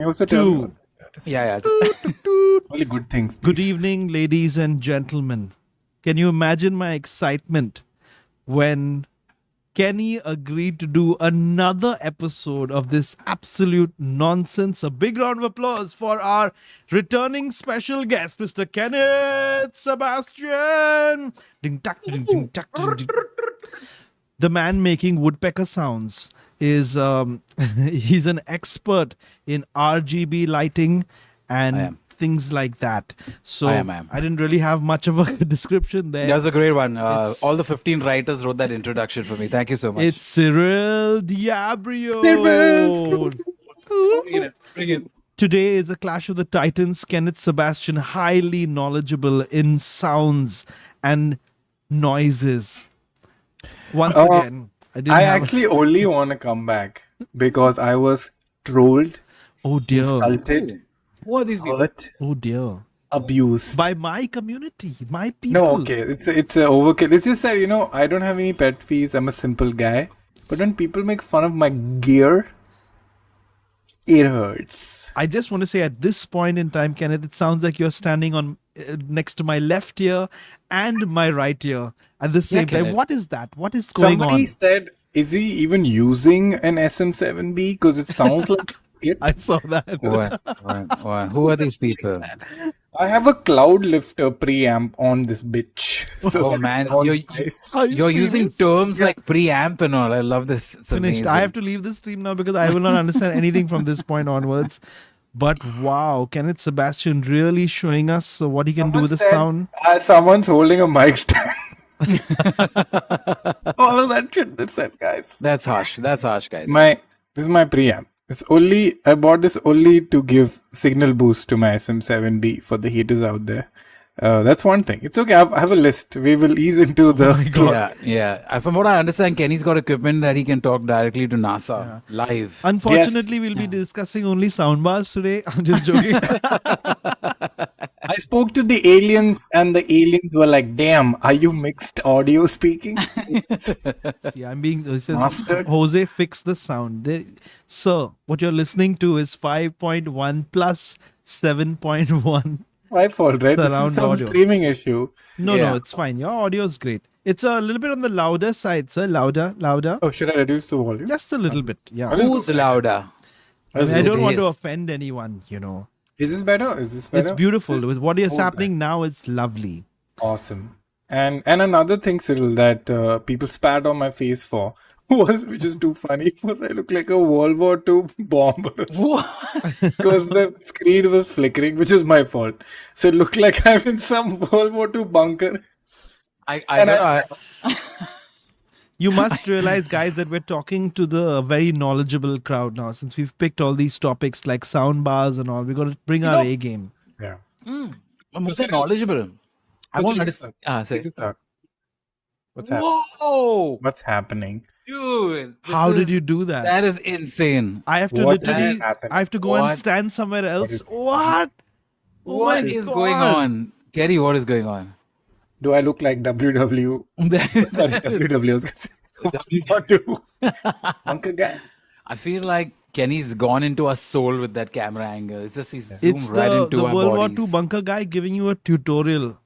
You also tell me Two. Yeah. only good things. Good please. evening, ladies and gentlemen. Can you imagine my excitement when Kenny agreed to do another episode of this absolute nonsense? A big round of applause for our returning special guest, Mr. Kenneth Sebastian. Ding, tack, ding, ding, tack, ding, ding. The man making woodpecker sounds is he's an expert in RGB lighting I and am. things like that. So I am. I didn't really have much of a description there. That was a great one. It's- All the 15 writers wrote that introduction for me. Thank you so much. It's Cyril Diabrio. Bring it. Today is a clash of the titans. Kenneth Sebastian, highly knowledgeable in sounds and noises. Once again, I didn't I have. actually only want to come back because I was trolled, Oh dear. insulted, Who are these people? hurt, Oh dear. abused. By my community, my people. No, okay, it's a overkill. It's just that I don't have any pet peeves. I'm a simple guy, but when people make fun of my gear, it hurts. I just want to say at this point in time, Kenneth, it sounds like you're standing on next to my left ear and my right ear at the same time. Kenneth. What is that? What is going Somebody on? said, "Is he even using an SM7B? Because it sounds like it." I saw that. Who are these people? I have a cloud lifter preamp on this bitch. Oh man, that's all you're nice. Are you you're using serious? terms like preamp and all. I love this. It's Finished. amazing. I have to leave the stream now because I will not understand anything from this point onwards. But wow, Kenneth Sebastian really showing us what he can do with the Someone sound. said, someone's holding a mic stand. All of that shit they said, guys. That's harsh. That's harsh, guys. This is my preamp. I bought this only to give signal boost to my SM7B for the haters out there. That's one thing. It's okay. I have a list. We will ease into the. Yeah. From what I understand, Kenny's got equipment that he can talk directly to NASA live. Unfortunately, we'll be discussing only soundbars today. I'm just joking. I spoke to the aliens, and the aliens were like, "Damn, are you mixed audio speaking?" See, I'm being. It says, Mastered. Jose, fix the sound. Sir, what you're listening to is 5.1 plus 7.1. My fault, right? This Surround is some audio. streaming issue. No, Yeah. it's fine. Your audio is great. It's a little bit on the louder side, sir. Louder. Oh, should I reduce the volume? Just a little bit. Yeah. Who's louder? I mean, I don't want to Yes. offend anyone, Is this better? Is this better? It's beautiful. With what is Okay. happening now, it's lovely. Awesome. And another thing, Cyril, that people spat on my face for which is too funny, was I look like a World War II bomber. What? Because the screen was flickering, which is my fault. So it looked like I'm in some World War II bunker. You must realize, guys, that we're talking to the very knowledgeable crowd now. Since we've picked all these topics like sound bars and all, we're going to bring our A game. Yeah. I'm also knowledgeable. I won't understand. Say. What's happening? Whoa, What's happening? dude! How did you do that? That is insane. I have to What literally, happened? I have to go and What? stand somewhere else. is- What? Oh What my is God. going on, Kerry? What is going on? Do I look like WW? Sorry, WW. I was gonna say World War II. Bunker guy. I feel like Kenny's gone into our soul with that camera angle. It's just he's zoomed It's right the into our World War bodies. II bunker guy giving you a tutorial.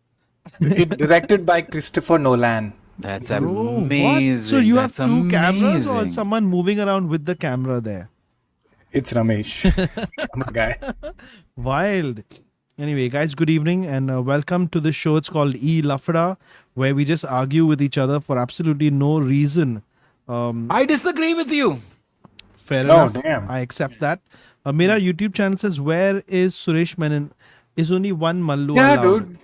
Directed by Christopher Nolan. That's Oh, what? amazing. So you have That's two cameras or amazing. someone moving around with the camera there? It's Ramesh. I'm a guy. Wild. Anyway, guys, good evening and welcome to the show. It's called E-Lafda, where we just argue with each other for absolutely no reason. I disagree with you. Fair No, enough. damn. I accept that. Mera YouTube channel says, where is Suresh Menon? Is only one Mallu Yeah, allowed? dude.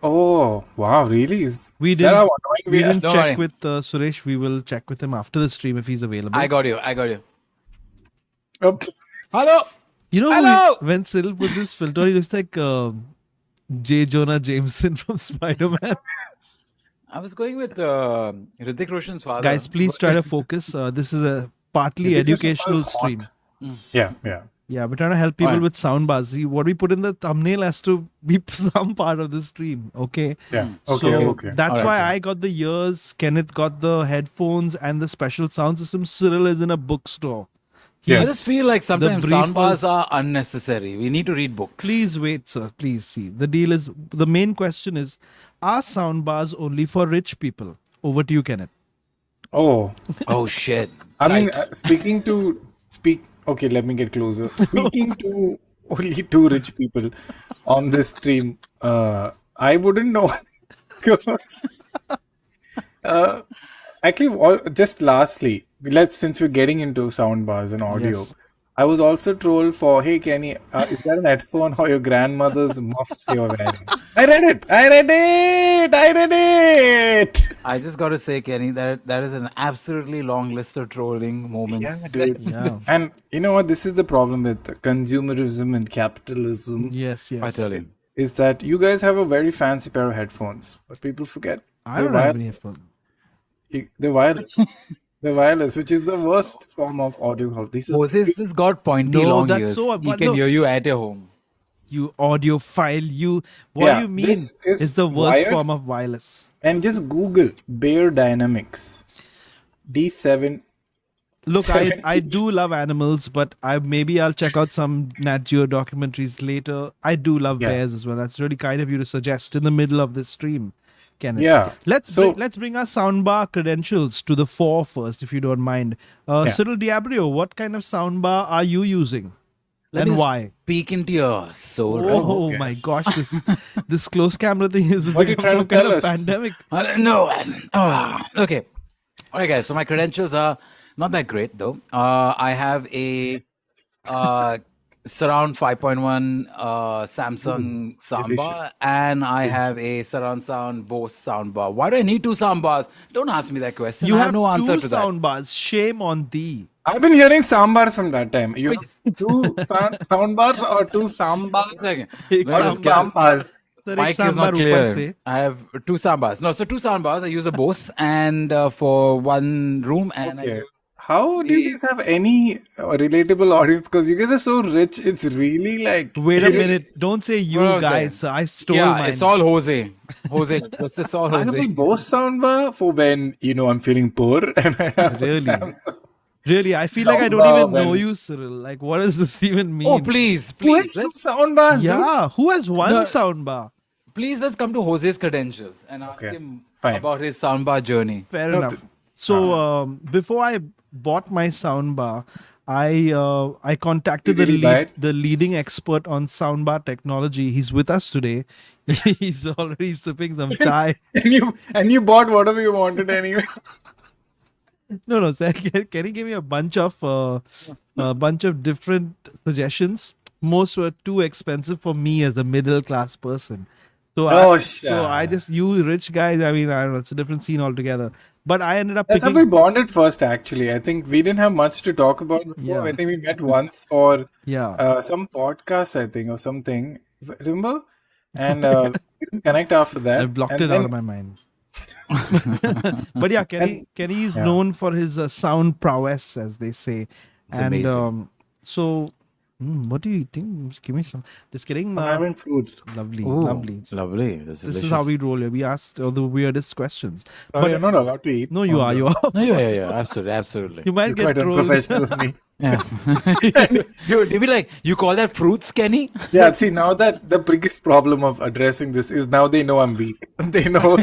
Oh, wow, really? We Is that didn't, how annoying we we are? didn't Don't check worry. with Suresh. We will check with him after the stream if he's available. I got you. Okay. Hello. You know, Hello! when Cyril puts this filter, he looks like J. Jonah Jameson from Spider-Man. I was going with Hrithik Roshan's father. Guys, please try to focus. This is a partly Hrithik Roshan educational was hot. stream. Yeah, yeah. Yeah, we're trying to help people Fine. with sound bars. See, what we put in the thumbnail has to be some part of the stream. Okay. Yeah. Okay, So okay. that's Alright, why okay. I got the ears. Kenneth got the headphones and the special sound system. Cyril is in a bookstore. Yes. I just feel like sometimes brief soundbars was- are unnecessary. We need to read books. Please wait, sir. Please see. The deal is the main question is: are sound bars only for rich people? Over to you, Kenneth. Oh, Oh shit! I mean, Right. Okay, let me get closer. Speaking to only two rich people on this stream, I wouldn't know. uh, Actually, just lastly, since we're getting into sound bars and audio, Yes. I was also trolled for, hey Kenny, is that an headphone or your grandmother's muffs you're wearing? I read it. I read it. I read it. I just got to say, Kenny, that is an absolutely long list of trolling moments. Yeah, dude. Yeah. And you know what? This is the problem with consumerism and capitalism. Yes. Yes. I tell you. Is that you guys have a very fancy pair of headphones, but people forget I don't have any headphones. they're wireless. They're wireless, which is the worst form of audio quality. This is Moses has got pointy No, long that's ears. so- He but can no. hear you at your home. You audiophile. You. What Yeah, do you mean? this is It's the worst wired. form of wireless. And just Google Bear Dynamics D7. Look, I 70. do love animals, but I'll check out some Nat Geo documentaries later. I do love Yeah. bears as well. That's really kind of you to suggest in the middle of this stream, Kenneth. Yeah. Let's So- let's bring our soundbar credentials to the fore first, if you don't mind. Yeah. Cyril Diabrio, what kind of soundbar are you using, Let and me why? Peek into your soul. Oh okay. my gosh, this close camera thing is What are you become trying some to kind tell of us? pandemic. I don't know. Okay. All right, guys. So my credentials are not that great, though. I have a surround 5.1 Samsung soundbar, and I have a surround sound Bose soundbar. Why do I need two soundbars? Don't ask me that question. You I have have no answer two to that. soundbars. Shame on thee. I've been hearing soundbars from that time. You have two soundbars or two soundbars? One second. Ek What is soundbar. Soundbars. Sir, ek Mic is soundbar not upar clear. se. I have two soundbars. No, so two soundbars. I use a Bose and for one room, and I Okay. use How do you guys have any relatable audience? Because you guys are so rich, it's really like. Wait a minute. Don't say you What was guys. I stole yeah, mine. it's all Jose. Jose, this is all I have a Jose. Bose soundbar for when I'm feeling poor. And I have Really? a Really, I feel like I don't Soundbar even know when- you, Cyril. Like, what does this even mean? Oh, please, Who has please, two let's, soundbars? dude? Yeah, who has one No. soundbar? please let's come to Jose's credentials and ask Okay, him fine. about his soundbar journey. Fair No, enough. So before I bought my soundbar, I contacted Did the you buy it? the leading expert on soundbar technology. He's with us today. He's already sipping some chai. And you bought whatever you wanted anyway. No, sir. Kenny gave me a bunch of different suggestions. Most were too expensive for me as a middle class person. So I just you rich guys. I mean, I don't know. It's a different scene altogether. But I ended up That's how we picking. bonded first, actually. I think we didn't have much to talk about before. Yeah. I think we met once for Yeah. some podcast, I think, or something. Remember? And we didn't connect after that. I blocked And it then- out of my mind. But yeah, Kenny is Yeah. known for his sound prowess, as they say. It's and amazing. so, what do you think? Just give me some. Just kidding. I'm having fruits. Lovely, Ooh, lovely. Lovely. That's This is delicious. how we roll here. We asked all the weirdest questions. But you're not allowed to eat. No, you are. You are. No, yeah, absolutely, absolutely. You might It's get quite trolled. unprofessional of me. Yeah. Dude, they be like, you call that fruits, Kenny? Yeah, see, now that the biggest problem of addressing this is now they know I'm weak. They know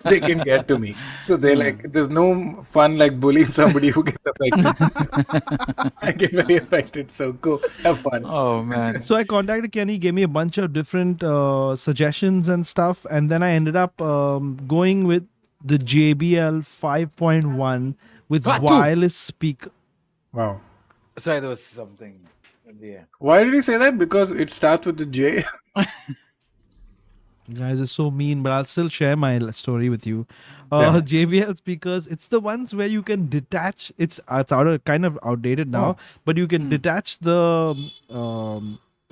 they can get to me. So they're like, there's no fun like bullying somebody who gets affected. I get very affected. So go have fun. Oh, man. So I contacted Kenny, gave me a bunch of different suggestions and stuff, and then I ended up going with the JBL 5.1 with Ah, two. wireless speaker. Wow. Sorry, there was something in the air. Why did you say that? Because it starts with the J. You guys are so mean, but I'll still share my story with you. Yeah. JBL speakers, it's the ones where you can detach. It's kind of outdated now, but you can detach the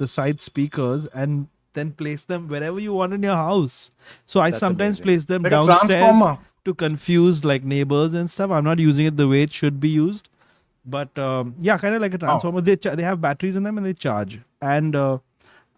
side speakers and then place them wherever you want in your house. So I That's sometimes amazing. place them Like a downstairs transformer. to confuse like neighbors and stuff. I'm not using it the way it should be used, but yeah, kind of like a transformer. They have batteries in them and they charge. And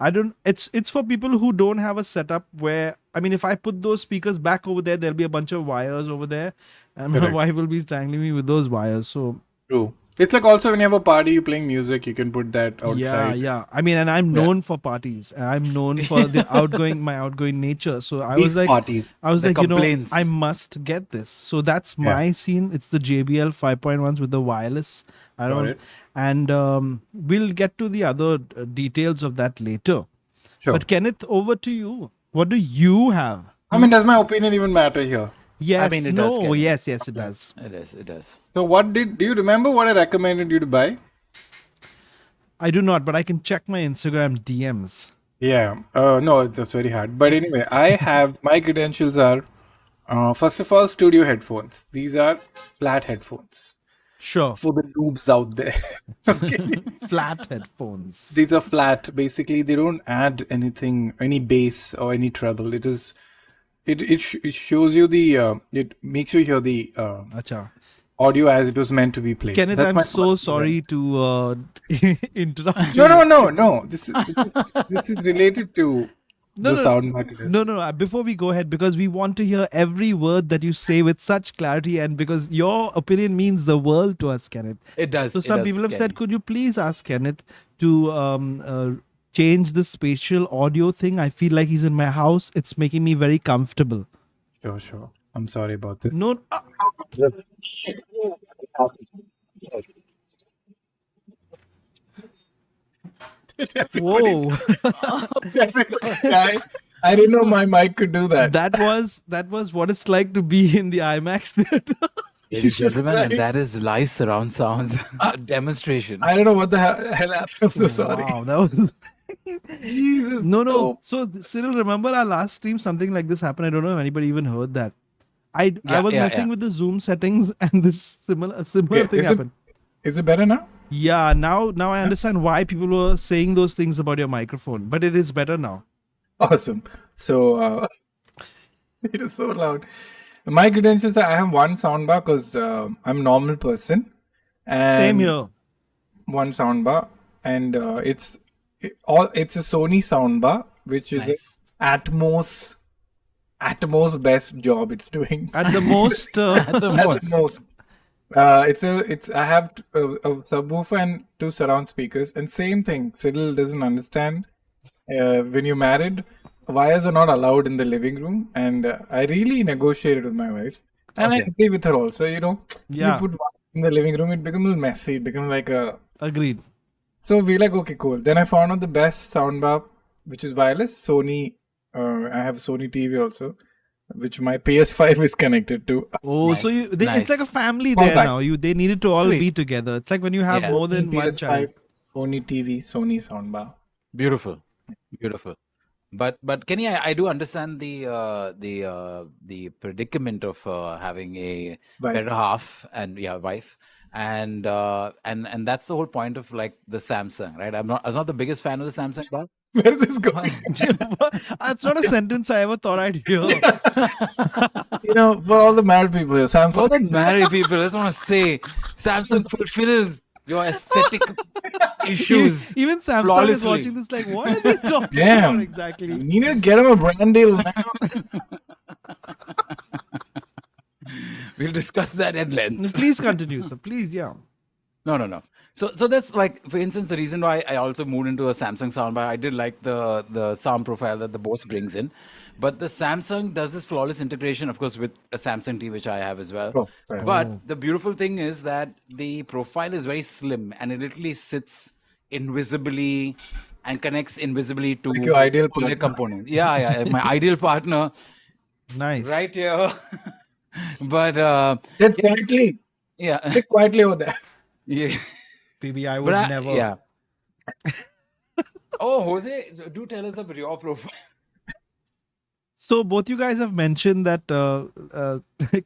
I don't. It's for people who don't have a setup where, I mean, if I put those speakers back over there, there'll be a bunch of wires over there, and my Correct. wife will be strangling me with those wires. So True. It's like also when you have a party, you're playing music, you can put that outside. Yeah. I mean, and I'm known for parties. I'm known for my outgoing nature. So I was Peak like, parties. The complaints. I must get this. So that's Yeah. my scene. It's the JBL 5.1s with the wireless. I Got don't, it. and we'll get to the other details of that later. Sure. But Kenneth, over to you. What do you have? I mean, does my opinion even matter here? Yes, mean, it does, no, Kenneth. yes, it does. It is. So do you remember what I recommended you to buy? I do not, but I can check my Instagram DMs. Yeah. No, that's very hard. But anyway, my credentials are, first of all, studio headphones. These are flat headphones Sure. for the noobs out there. Flat headphones. These are flat. Basically, they don't add anything, any bass or any treble. It shows you it makes you hear the Acha. audio as it was meant to be played. Kenneth, That's I'm my so first sorry to interrupt you. No. This is related to the sound market. No. Before we go ahead, because we want to hear every word that you say with such clarity, and because your opinion means the world to us, Kenneth. It does. So it some does, people have Kenny. said, could you please ask Kenneth to change the spatial audio thing? I feel like he's in my house. It's making me very comfortable. Sure. I'm sorry about this. No. Whoa. I didn't know my mic could do that. that was what it's like to be in the IMAX theater. Ladies and gentlemen, and that is live surround sounds demonstration. I don't know what the hell happened. I'm so sorry. Wow, that was Jesus. no. So Cyril, remember our last stream? Something like this happened. I don't know if anybody even heard that. I was messing with the Zoom settings, and this similar thing happened. Is it better now? Yeah, now I understand why people were saying those things about your microphone, but it is better now. Awesome. So it is so loud. My credentials are I have one soundbar because I'm a normal person. And Same here. One soundbar, and it's a Sony soundbar, which is Nice. Atmos best job it's doing. At the most, At the most. Atmos. I have a subwoofer and two surround speakers, and same thing. Cyril doesn't understand. When you're married, wires are not allowed in the living room, and I really negotiated with my wife, and I agree with her also. Yeah. You put wires in the living room, it becomes a little messy. It becomes like a. Agreed. So we're like, okay, cool. Then I found out the best soundbar, which is wireless. Sony. I have Sony TV also, which my PS5 is connected to. Oh, Nice, so it's like a nice. family All there right. now. They needed to all Sweet. be together. It's like when you have Yeah. more than one child. PS5, Sony TV, Sony soundbar. Beautiful. But Kenny, I do understand the predicament of having a Wife. better half and wife, and that's the whole point of like the Samsung, right? I was not the biggest fan of the Samsung bar. Where is this going? That's not a sentence I ever thought I'd hear. For all the married people here, For Samsung. the married people, I just want to say Samsung fulfills your aesthetic issues. Even Samsung is flawlessly. watching this like, what are they talking Damn. about exactly? You need to get him a brand deal now. We'll discuss that at length. Please continue, sir. Please, yeah. No. So that's like, for instance, the reason why I also moved into a Samsung soundbar. I did like the sound profile that the Bose brings in, but the Samsung does this flawless integration, of course, with a Samsung TV, which I have as well. Oh, fair. But the beautiful thing is that the profile is very slim and it literally sits invisibly and connects invisibly to Like your ideal all the partner. components. Yeah, my ideal partner Nice. right here. But Sit quietly. yeah, Sit quietly over there. yeah. PB, I would never. Yeah. Oh, Jose, do tell us about your profile. So both you guys have mentioned that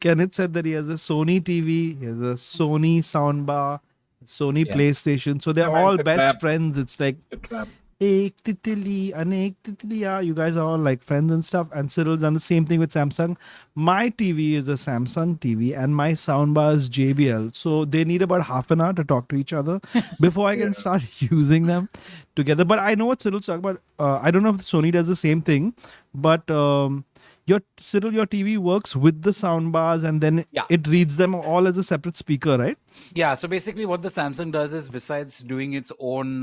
Kenneth said that he has a Sony TV, he has a Sony soundbar, Sony Yeah. PlayStation. So they're Yeah, man, all it's a best trap. friends. It's like The trap. Ek titili, anek titiliya. You guys are all like friends and stuff. And Cyril's done the same thing with Samsung. My TV is a Samsung TV and my soundbar is JBL. So they need about half an hour to talk to each other before I can start using them together. But I know what Cyril's talking about. I don't know if Sony does the same thing, but Cyril, your TV works with the sound bars, and then Yeah. it reads them all as a separate speaker, right? Yeah, so basically what the Samsung does is besides doing its own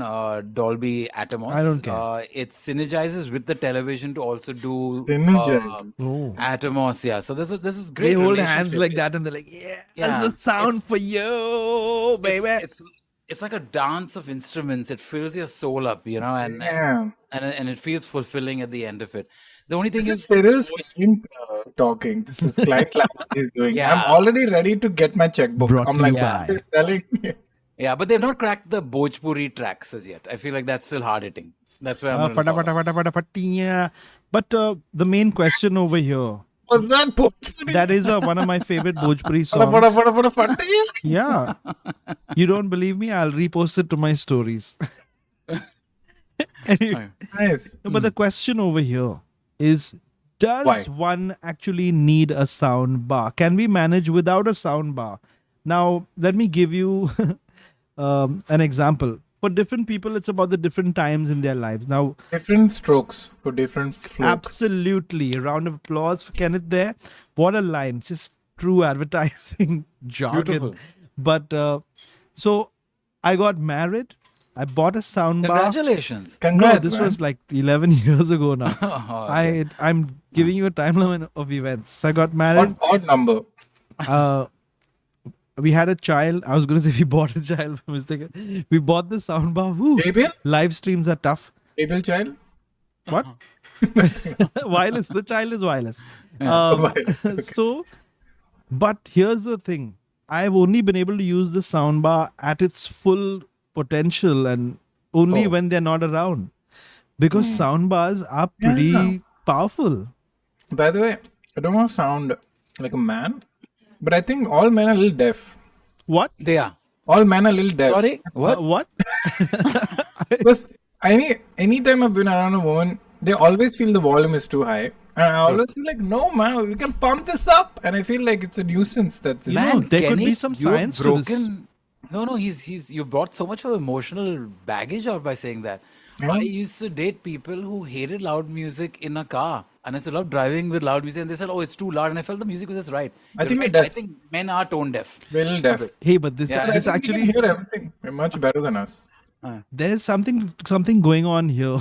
Dolby Atmos, I don't care. it synergizes with the television to also do Synergize. Oh. Atmos. Yeah, so this is great. They hold hands relationship. like that, and they're like, "Yeah, Yeah, the sound it's- for you, baby." It's like a dance of instruments. It fills your soul up, you know, and Yeah. and it feels fulfilling at the end of it. The only thing This is is, Cyril's client talking. This is client language he's doing. Yeah. I'm already ready to get my checkbook. Brought I'm to like, you what by- is selling? yeah, but they've not cracked the Bhojpuri tracks as yet. I feel like that's still hard hitting. That's where I'm Pata, gonna pata, pata, pata, pata, yeah. But the main question over here, Was that Bhojpuri? that is one of my favorite Bhojpuri Fada, fada, songs. fada, fada, fada. Yeah. You don't believe me? I'll repost it to my stories. Anyway, Nice. no, but the question over here is, does Why? one actually need a sound bar? Can we manage without a sound bar? Now, let me give you an example. For different people, it's about the different times in their lives. Now, Different strokes for different flokes. absolutely, a round of applause for Kenneth there. What a line. Just true advertising jargon. Beautiful. But so I got married. I bought a sound bar. Congratulations. No, Congrats, this man. was like 11 years ago now. Oh, okay. I'm giving you a timeline of events. So I got married. odd number. We had a child. I was going to say we bought a child by mistake. We bought the soundbar. Whew. JBL? Live streams are tough. JBL child? What? Wireless. The child is wireless. Wireless, okay. So, but here's the thing. I've only been able to use the soundbar at its full potential and only Oh. when they're not around. Because soundbars are pretty Yeah. powerful. By the way, I don't want to sound like a man, but I think all men are a little deaf. What? They are. All men are a little deaf. Sorry? What? What? Because anytime I've been around a woman, they always feel the volume is too high. And I always feel like, no, man, we can pump this up. And I feel like it's a nuisance. That's Man, there could be some you have science to this. No, he's you brought so much of emotional baggage out by saying that. Yeah. I used to date people who hated loud music in a car, and I used to love driving with loud music, and they said, "Oh, it's too loud," and I felt the music was just right. I You're think right. we're I deaf. think men are tone deaf. We're a little deaf. Hey, but this Yeah. I this think we actually can hear everything. They're much better than us. there's something going on here.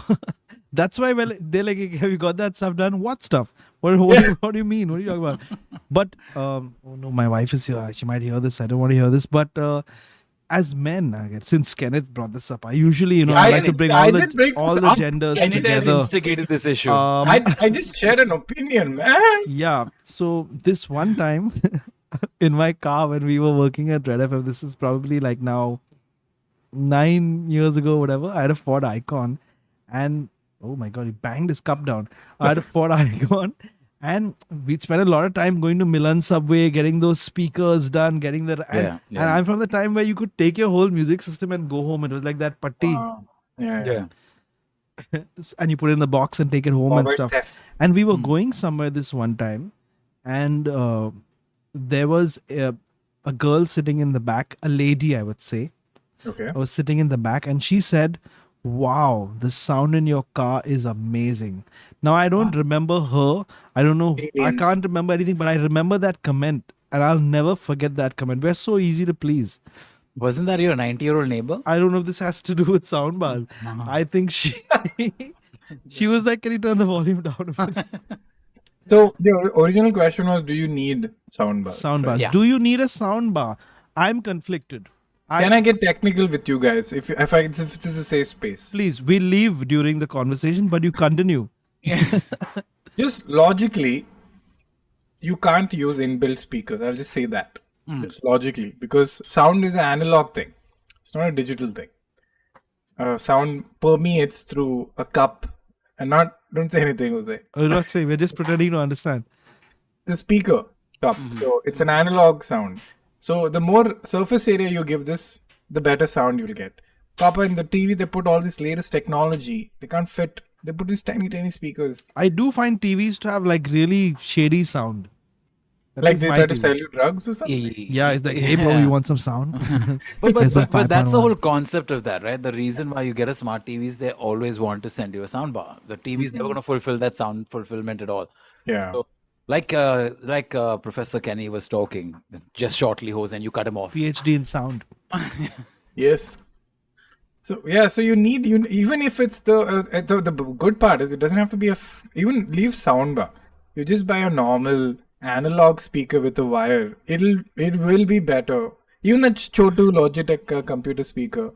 That's why they're like, have you got that stuff done? What stuff? What do you mean? What are you talking about? But oh no, my wife is here. She might hear this. I don't want to hear this. But as men, I guess, since Kenneth brought this up, I usually I like to bring I all did bring all this the up. genders Kenneth has together. instigated this issue. I just shared an opinion, man. Yeah. So this one time in my car when we were working at Red FM, this is probably like now 9 years ago, whatever. I had a Ford Icon, and oh my god, he banged his cup down. I had a Ford Icon, and we spent a lot of time going to Milan Subway, getting those speakers done, getting the and Yeah. I'm from the time where you could take your whole music system and go home. It was like that patti, Yeah. and you put it in the box and take it home and Forward stuff. test. And we were going somewhere this one time, and there was a girl sitting in the back, a lady, I would say. Okay. I was sitting in the back, and she said, "Wow, the sound in your car is amazing." Now, I don't remember her. I don't know. I can't remember anything, but I remember that comment, and I'll never forget that comment. We're so easy to please. Wasn't that your 90-year-old neighbor? I don't know if this has to do with sound bars. I think she was like, "Can you turn the volume down a bit?" So the original question was, do you need sound bars? Sound bars. Yeah. Do you need a sound bar? I'm conflicted. Can I get technical with you guys? If it's a safe space. Please, we leave during the conversation, but you continue. Just logically, you can't use inbuilt speakers. I'll just say that. Just logically, because sound is an analog thing. It's not a digital thing. Sound permeates through a cup, and don't say anything, Jose. We're not saying, we're just pretending to understand. The speaker cup. So it's an analog sound. So the more surface area you give this, the better sound you'll get. Papa, in the TV, they put all this latest technology. They can't fit. They put these tiny speakers. I do find TVs to have like really shady sound. At Like least they my try to TV. sell you drugs or something. Yeah, it's like, hey bro, you want some sound? But Here's a that's the 5.1. whole concept of that, right? The reason why you get a smart TV is they always want to send you a sound bar. The TV is never going to fulfill that sound fulfillment at all. Yeah. So Like Professor Kenny was talking just shortly, Hoezaay, and you cut him off. PhD in sound. Yes. So yeah, so you need even if it's the good part is it doesn't have to be even leave soundbar. You just buy a normal analog speaker with a wire. It will be better. Even the Chotu Logitech computer speaker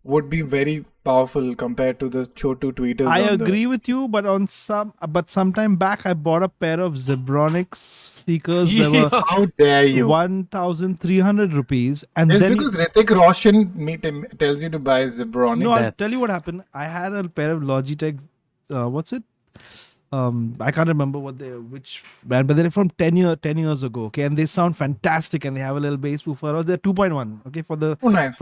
would be very powerful compared to the Chotu tweeters. I agree with you, but some time back I bought a pair of Zebronics speakers. They were How dare you? 1,300 rupees, and Just then because Hrithik Roshan tells you to buy Zebronic. no, I'll tell you what happened. I had a pair of Logitech. What's it? I can't remember which brand, but they're from 10 years ago. Okay, and they sound fantastic, and they have a little bass woofer. They're 2.1. Okay, for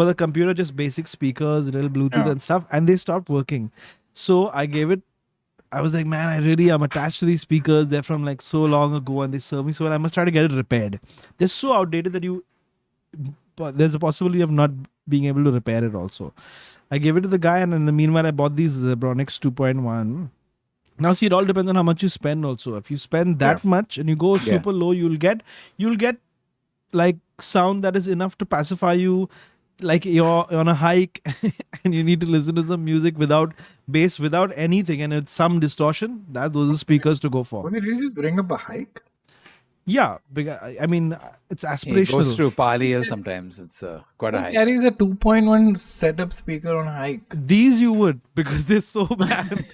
the computer, just basic speakers, a little Bluetooth and stuff, and they stopped working. So I gave it. I was like, man, I'm attached to these speakers. They're from like so long ago, and they serve me so well. I must try to get it repaired. They're so outdated that there's a possibility of not being able to repair it. Also, I gave it to the guy, and in the meanwhile, I bought these Zebronics 2.1. Now, see, it all depends on how much you spend. Also, if you spend that much and you go super low, you'll get like sound that is enough to pacify you, like you're on a hike and you need to listen to some music without bass, without anything, and it's some distortion. Those are speakers to go for. Did you just bring up a hike? Yeah, because I mean, it's It aspirational. goes through Pali Hill sometimes. It's quite a high. Carries a 2.1 setup speaker on hike. These you would, because they're so bad.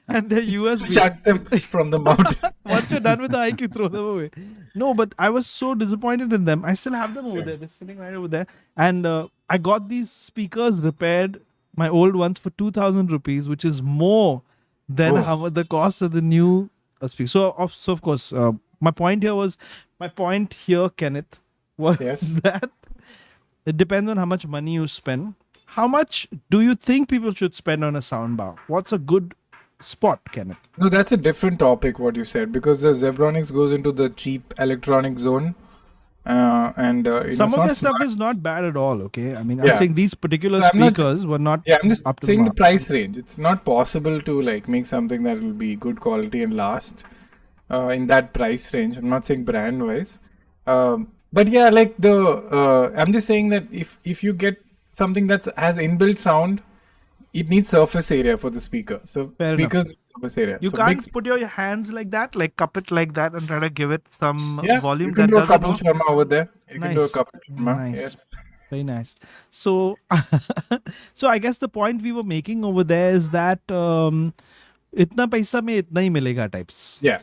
And they're USB. Chuck them from the mountain. Once you're done with the hike, you throw them away. No, but I was so disappointed in them. I still have them over there. They're sitting right over there. And I got these speakers repaired, my old ones, for 2,000 rupees, which is more than how much the cost of the new speaker. So of course, my point here, Kenneth, was that it depends on how much money you spend. How much do you think people should spend on a soundbar? What's a good spot, Kenneth? No, that's a different topic, what you said, because the Zebronics goes into the cheap electronic zone. Some of their stuff is not bad at all, okay? I mean, I'm saying these particular speakers were not I'm just up to saying the the price range. It's not possible to like make something that will be good quality and last in that price range. I'm not saying brand-wise. But yeah, like I'm just saying that if you get something that has inbuilt sound, it needs surface area for the speaker. So speakers need surface area. You can't put your hands like that, like cup it like that and try to give it some volume. You can do a couple Sharma over there. You can do a couple Sharma. Nice. Yes. Very nice. So, so I guess the point we were making over there is that itna paisa mein itna hi milega types. Yeah.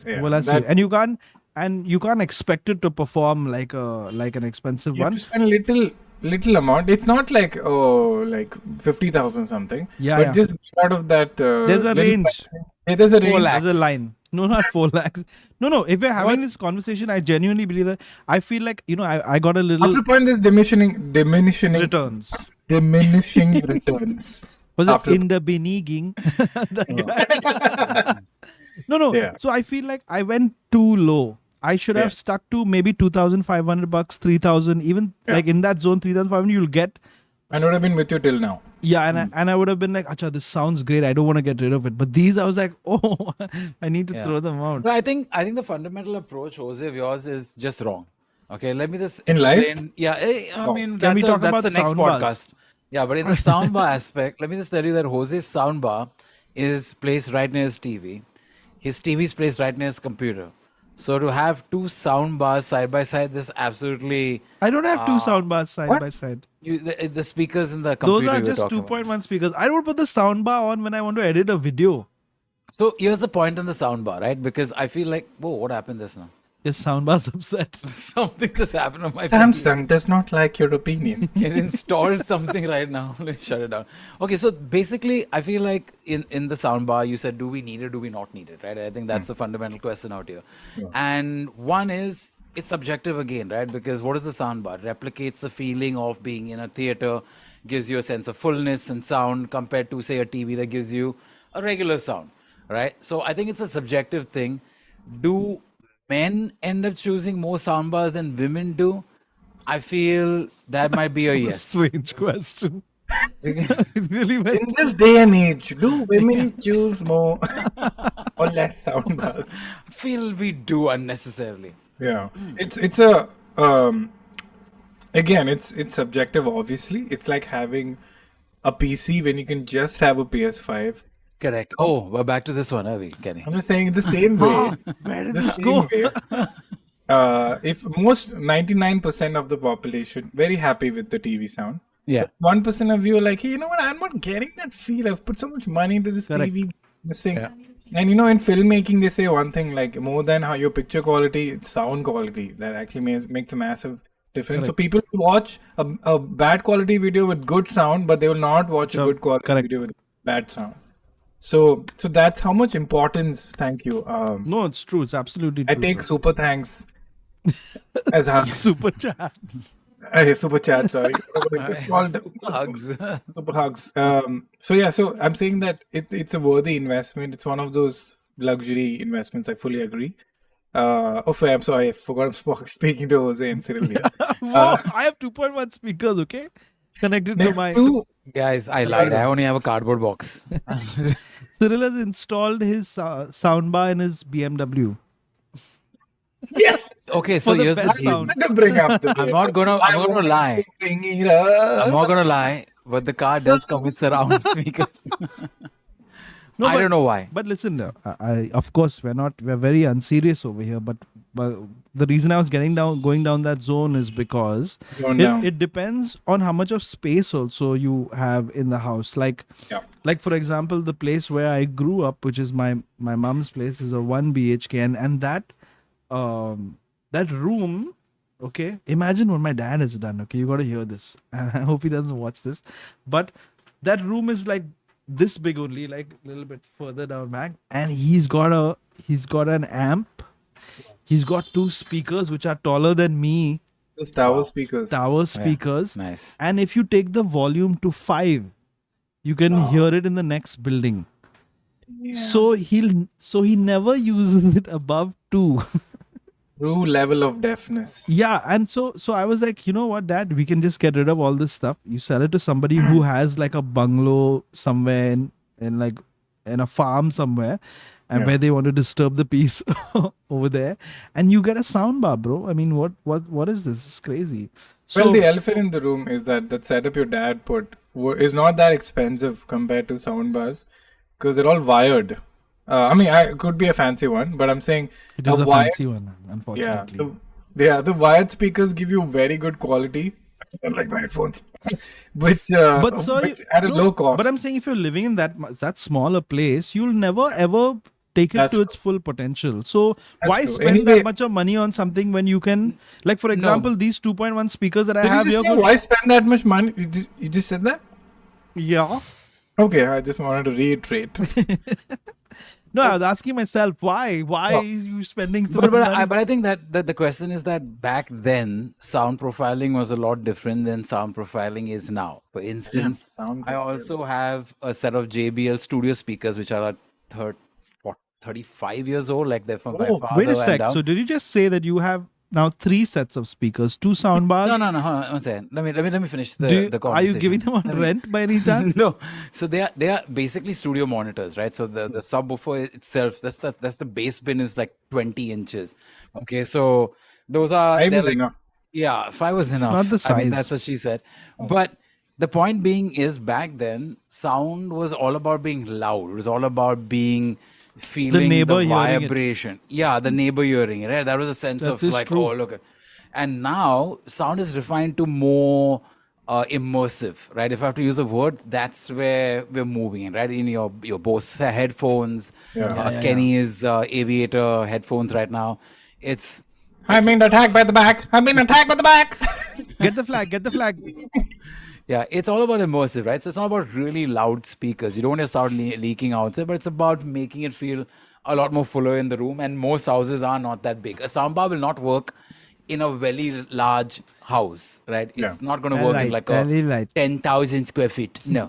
And you can't expect it to perform like an expensive one. You spend little amount. It's not like like 50,000 something. But just get out of that. There's a range. There's a range. There's a line. No, not 4 lakhs. No. If we're having this conversation, I genuinely believe that. I feel like I got a little. After point, there's diminishing returns. Diminishing returns. Was it in the beginning? No. Yeah. So I feel like I went too low. I should have stuck to maybe 2,500 bucks, 3,000, even like in that zone, 3,500, you'll get. I would have been with you till now. Yeah, and I would have been like, acha, this sounds great. I don't want to get rid of it. But these, I was like, oh, I need to throw them out. But I think the fundamental approach, Hoezaay, of yours is just wrong. Okay, let me just explain. Life? Yeah, I mean, that's the next podcast. Yeah, but in the soundbar aspect, let me just tell you that Hoezay's soundbar is placed right near his TV. His TV is placed right near his computer. So to have 2 sound bars side by side, this absolutely. I don't have 2 sound bars side by side. The speakers in the computer. Those are just 2.1 speakers. I don't put the sound bar on when I want to edit a video. So here's the point on the sound bar, right? Because I feel like, whoa, what happened this now? Your sound bar's upset. Something just happened on my Samsung does not like your opinion. It installed something right now. Let me shut it down. Okay, so basically, I feel like in the soundbar, you said, do we need it, do we not need it, right? I think that's the fundamental question out here. Yeah. And one is, it's subjective again, right? Because what is the soundbar? Replicates the feeling of being in a theater, gives you a sense of fullness and sound compared to, say, a TV that gives you a regular sound, right? So I think it's a subjective thing. Do men end up choosing more soundbars than women do? I feel that might be a yes. Strange question. Really in this day and age, do women choose more? or less sound bars. I feel we do unnecessarily. Yeah, it's a again, it's subjective. Obviously, it's like having a PC when you can just have a PS5. Correct. Oh, we're back to this one, are we, Kenny? I'm just saying the same way. Where did The this same go? way. If most 99% of the population very happy with the TV sound, Yeah. 1% of you are like, hey, you know what? I'm not getting that feel. I've put so much money into this Correct. TV, missing. Yeah. And in filmmaking, they say one thing like more than how your picture quality, it's sound quality that actually makes a massive difference. So people will watch a bad quality video with good sound, but they will not watch a good quality correct. video with bad sound. So that's how much importance. Thank you. No, it's true. It's absolutely I true. take sir. super thanks as hugs. Super chat. Super chat, sorry. It's called Hugs. super hugs. So I'm saying that it's a worthy investment. It's one of those luxury investments. I fully agree. I'm sorry, I forgot speaking to Jose and Cyril here. Whoa, I have 2.1 speakers, okay? Connected to Next my... two, Guys, I lied. I only have a cardboard box. Cyril has installed his soundbar in his BMW. yes, Okay, so For the here's best the sound. to bring up the. I'm not gonna lie. Bring it up. I'm not gonna lie, but the car does come with surround speakers. No, I don't know why. But listen, I of course we're very unserious over here. But the reason I was going down that zone is because Going down. it depends on how much of space also you have in the house. Like for example, the place where I grew up, which is my mom's place, is a 1 BHK, and that room. Okay, imagine what my dad has done. Okay, you got to hear this, and I hope he doesn't watch this. But that room is like this big only, like a little bit further down back, and he's got an amp. He's got 2 speakers which are taller than me, Those tower speakers. tower speakers. Nice. And if you take the volume to 5, you can hear it in the next building. So he never uses it above 2. True level of deafness. Yeah, and so I was like, you know what, Dad, we can just get rid of all this stuff. You sell it to somebody who has like a bungalow somewhere in a farm somewhere, and where they want to disturb the peace over there, and you get a soundbar, bro. I mean, what is this? It's crazy. So Well, the elephant in the room is that setup your dad put is not that expensive compared to soundbars because they're all wired. I mean, it could be a fancy one, but I'm saying it is a wired, fancy one, unfortunately. the wired speakers give you very good quality, unlike my headphones, which at a low cost. But I'm saying if you're living in that smaller place, you'll never ever take it That's to its full potential. So why true. spend Anyway- that much of money on something when you can, like for example, these 2.1 speakers that I Did have you here. just say why spend that much money? You just said that? Yeah. Okay, I just wanted to reiterate. No, I was asking myself why. Why is you spending so But much money? I think that the question is that back then sound profiling was a lot different than sound profiling is now. For instance, sound I also have a set of JBL studio speakers which are 35 years old, like they're from my father. Wait a and sec. down. So did you just say that you have now 3 sets of speakers, 2 soundbars? No, hold on one second. Let me finish the Are conversation. you giving them on rent by any chance? No, so they are basically studio monitors, right? So the subwoofer itself, that's the bass bin is like 20 inches. Okay, so those are I they're was like, enough. yeah, 5 was enough. not the I mean, size. that's what she said. But the point being is back then sound was all about being loud. It was all about feeling neighbor the hearing it. vibration. Yeah, the neighbor hearing it, right? That was a sense That of is like, true. oh, look. And now sound is refined to more immersive, right? If I have to use a word, that's where we're moving in, right? In your Bose headphones, Kenny is Aviator headphones right now. I'm being attacked by the back. I'm being attacked by the back. Get the flag. Get the flag. Yeah, it's all about immersive, right? So it's not about really loud speakers. You don't want your sound leaking outside, but it's about making it feel a lot more fuller in the room. And most houses are not that big. A soundbar will not work in a very large house, right? It's not going to work in like Very a light. 10,000 square feet. No.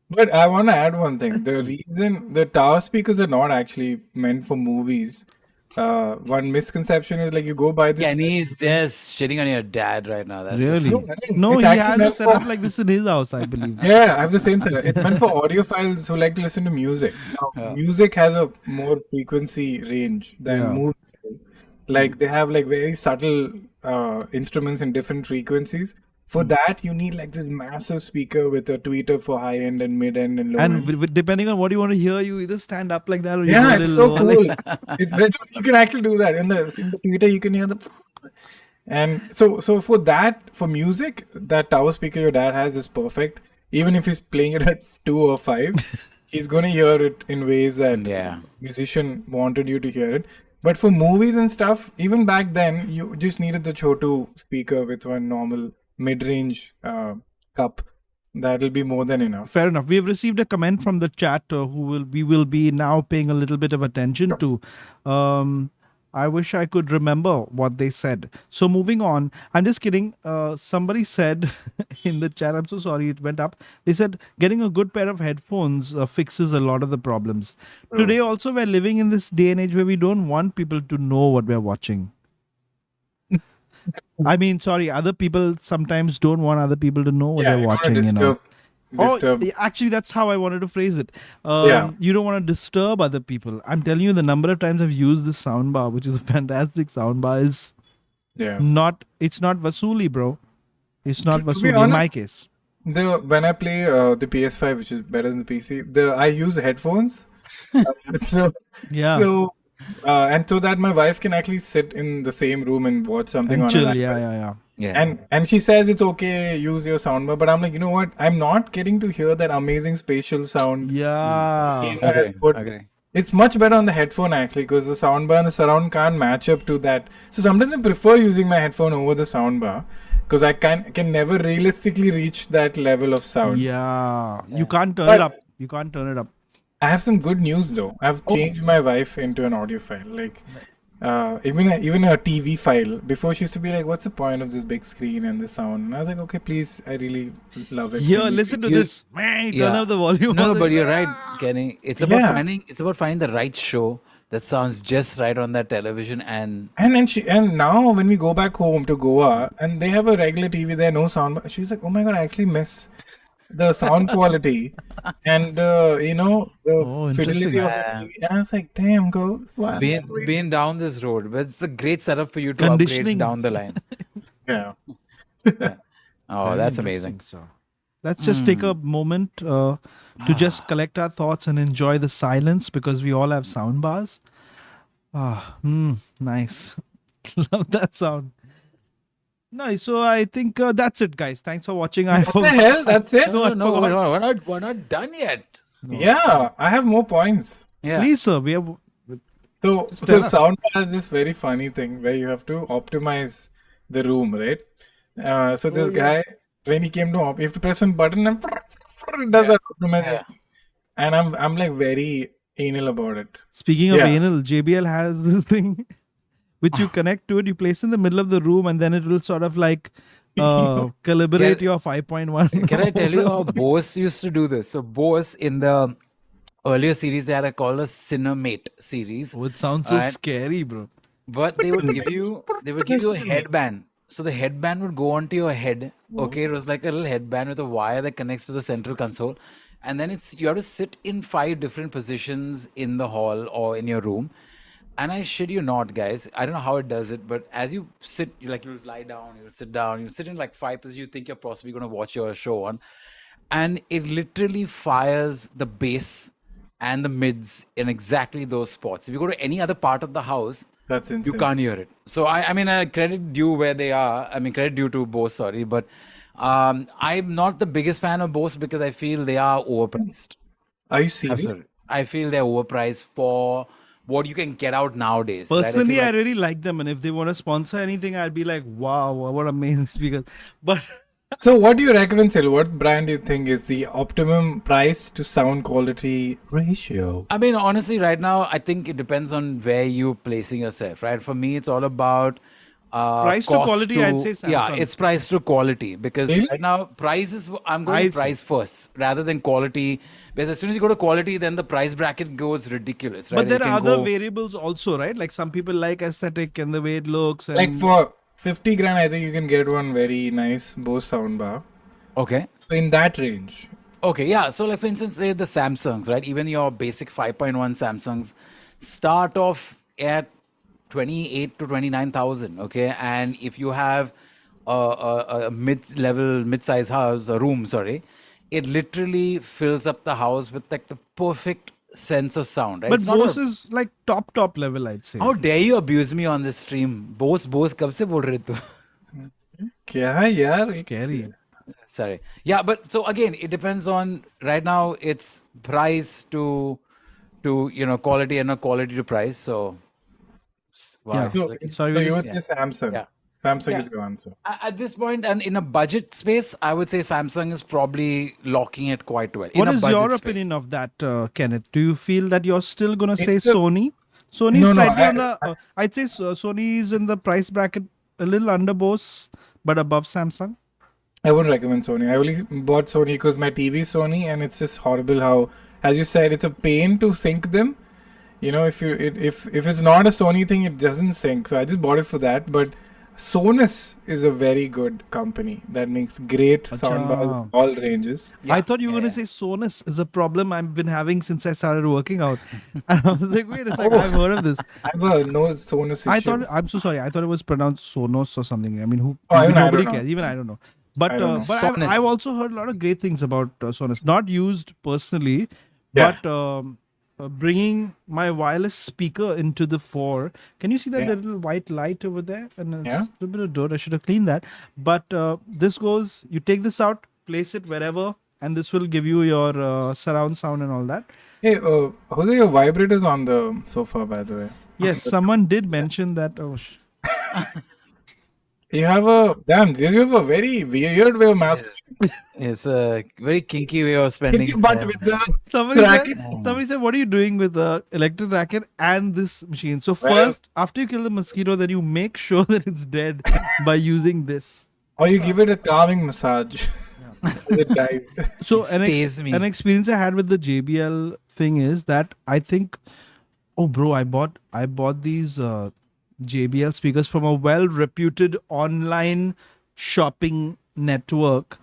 But I want to add one thing. The reason the tower speakers are not actually meant for movies one misconception is like you go by this. Kenny's just shitting on your dad right now. That's Really? No, I think No, it's he actually has a meant setup for- like this in his house, I believe. Yeah, I have the same thing. It's meant for audiophiles who like to listen to music. Now, music has a more frequency range than Yeah. movies do. Like they have like very subtle instruments in different frequencies. For that, you need like this massive speaker with a tweeter for high end and mid end and low And end. depending on what you want to hear, you either stand up like that or you Yeah, go a it's little so lower. cool. You can actually do that in the tweeter. You can hear the. And so for that, for music, that tower speaker your dad has is perfect. Even if he's playing it at 2 or 5, he's gonna hear it in ways that Yeah. musician wanted you to hear it. But for movies and stuff, even back then, you just needed the Chotu speaker with one normal mid-range cup. That'll be more than enough. Fair enough. We have received a comment from the chat we will be now paying a little bit of attention to. I wish I could remember what they said. So moving on, I'm just kidding. Somebody said in the chat, I'm so sorry it went up. They said getting a good pair of headphones fixes a lot of the problems. Today also we're living in this day and age where we don't want people to know what we're watching. I mean, sorry, other people sometimes don't want other people to know what Yeah, they're you don't wanna watching, you know. disturb. Oh, actually, that's how I wanted to phrase it. Yeah. You don't want to disturb other people. I'm telling you, the number of times I've used this soundbar, which is a fantastic soundbar, is Yeah. it's not Vasuli, bro. It's not To be Vasuli in my honest, case. When I play the PS5, which is better than the PC, I use headphones. So Yeah. so and so that my wife can actually sit in the same room and watch something And on chill. her Yeah, iPad. yeah, yeah. Yeah. And she says it's okay, use your soundbar, but I'm like, you know what? I'm not getting to hear that amazing spatial sound. Yeah. Gamer has put. Okay. It's much better on the headphone actually, because the soundbar and the surround can't match up to that. So sometimes I prefer using my headphone over the soundbar, because I can never realistically reach that level of sound. Yeah. You can't turn But- it up. You can't turn it up. I have some good news though. I've changed my wife into an audiophile. Like, even a TV file. Before she used to be like, "What's the point of this big screen and the sound?" And I was like, "Okay, please, I really love it." Here, Can you listen to You- this. Man, turn Yeah. up the volume. No, on but this. you're right, Kenny. It's about Yeah. finding the right show that sounds just right on that television and And now when we go back home to Goa and they have a regular TV there, no sound. She's like, "Oh my god, I actually miss the sound quality and the Oh, fidelity interesting. of the TV." And I was like, "Damn, go wow." being down this road. But it's a great setup for you to Conditioning. upgrade down the line. Yeah. Oh, Very that's interesting, amazing. sir. Let's just take a moment to just collect our thoughts and enjoy the silence because we all have sound bars. Nice. Love that sound. Nice. So I think that's it, guys. Thanks for watching. I What the forgot. hell? That's it? No, I no, forgot. we're not done yet. Yeah, I have more points. Yeah. Please, sir. We have. So Just tell the us. soundbar is this very funny thing where you have to optimize the room, right? So this guy, when he came to you have to press one button and it does that optimization. And I'm like very anal about it. Speaking of Yeah. anal, JBL has this thing which you connect to it. You place in the middle of the room, and then it will sort of like calibrate Can- your 5.1. Can I tell you how Bose used to do this? So Bose in the earlier series they had a called a Cinemate series. Oh, it sounds so Alright. scary, bro. But they would give you a headband. So the headband would go onto your head. Okay, it was like a little headband with a wire that connects to the central console. And then you have to sit in 5 different positions in the hall or in your room. And I shit you not, guys. I don't know how it does it, but as you sit, you'll lie down, you'll sit down, you sit in like 5 positions you think you're possibly going to watch your show on. And it literally fires the bass and the mids in exactly those spots. If you go to any other part of the house, That's insane. you can't hear it. So I mean, credit due where they are. I mean, credit due to Bose, sorry, but I'm not the biggest fan of Bose because I feel they are overpriced. Are you serious? Absolutely, I feel they're overpriced for what you can get out nowadays. right? Personally, feel I like- really like them, and if they want to sponsor anything, I'd be like, wow, what amazing speakers. But So what do you recommend, Sil? What brand do you think is the optimum price to sound quality ratio? I mean, honestly, right now, I think it depends on where you're placing yourself, right? For me, it's all about Price to cost quality, I'd say Yeah, Samsung. it's price to quality because Really? right now price is I'm going I'd with price first rather than quality, because as soon as you go to quality, then the price bracket goes ridiculous, right? But there You are can other go variables also, right? Like some people like aesthetic and the way it looks, Like and for 50 grand, I think you can get one very nice Bose soundbar. okay. So in that range. Okay, yeah. So, like for instance, say the Samsungs, right? Even your basic 5.1 Samsungs start off at 28 to 29,000. Okay, and if you have a mid-level, mid-size house, a room, sorry, it literally fills up the house with like the perfect sense of sound, right? but It's not Bose a. is like top level, I'd say. How dare you abuse me on this stream? Bose कब से बोल रहे तू? क्या है यार? Scary. Sorry. Yeah, but so again, it depends on right now it's price to quality and not quality to price. So wow. Yeah. So, Like, Sorry, so we you just- would say Samsung. Yeah. Samsung Yeah. is your answer. At this point and in a budget space, I would say Samsung is probably locking it quite well. What in a is budget your space. opinion of that, Kenneth? Do you feel that you're still gonna say It's a- Sony? Sony is No, no, slightly on I- the. I'd say Sony is in the price bracket a little under Bose, but above Samsung. I wouldn't recommend Sony. I only bought Sony because my TV is Sony, and it's just horrible how, as you said, it's a pain to sync them. You know, if it's not a Sony thing, it doesn't sync. So I just bought it for that. But Sonus is a very good company that makes great soundbars in all ranges. I thought you were gonna say Sonus is a problem I've been having since I started working out. And I was like, wait a second, I've heard of this. I have a no Sonus issue. I thought I'm so sorry. I thought it was pronounced Sonos or something. I mean, who? Oh, even I nobody don't know. cares. Even I don't know. But I don't know. but Sonus. I've also heard a lot of great things about Sonos. Not used personally, Yeah. but bringing my wireless speaker into the fore. Can you see that Yeah. little white light over there? And Yeah. a little bit of dirt. I should have cleaned that. But this goes. You take this out, place it wherever, and this will give you your surround sound and all that. Hey, Jose, your vibrator's on the sofa, by the way. Yes, someone did mention that. Oh, You have you have a very weird way of masturbating. It's a very kinky way of spending But time. with the Somebody said, racket. somebody said, what are you doing with the electric racket and this machine? So Well- first, after you kill the mosquito, then you make sure that it's dead by using this. Or you give it a calming massage. It dies. So stays me. an experience I had with the JBL thing is that I think, oh bro, I bought these JBL speakers from a well-reputed online shopping network,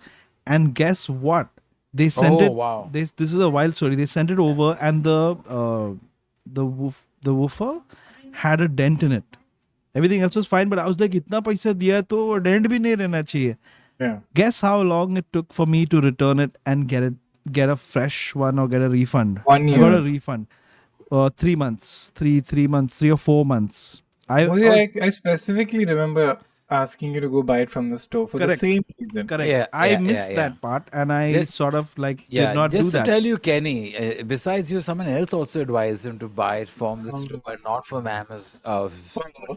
and guess what? They sent Oh, it. wow. This is a wild story. They sent it over, and the woofer had a dent in it. Everything else was fine, but I was like, इतना पैसा दिया तो dent भी नहीं रहना चाहिए. Yeah. Guess how long it took for me to return it and get a fresh one or get a refund? 1 I got year. a refund. 3 months, 3 or 4 months. I specifically remember asking you to go buy it from the store for Correct. the same reason. Correct. Yeah, I yeah, missed yeah, that yeah. part, and I Just- sort of like Yeah, did not just do to that. tell you, Kenny, besides you, someone else also advised him to buy it from the store, not from Amazon.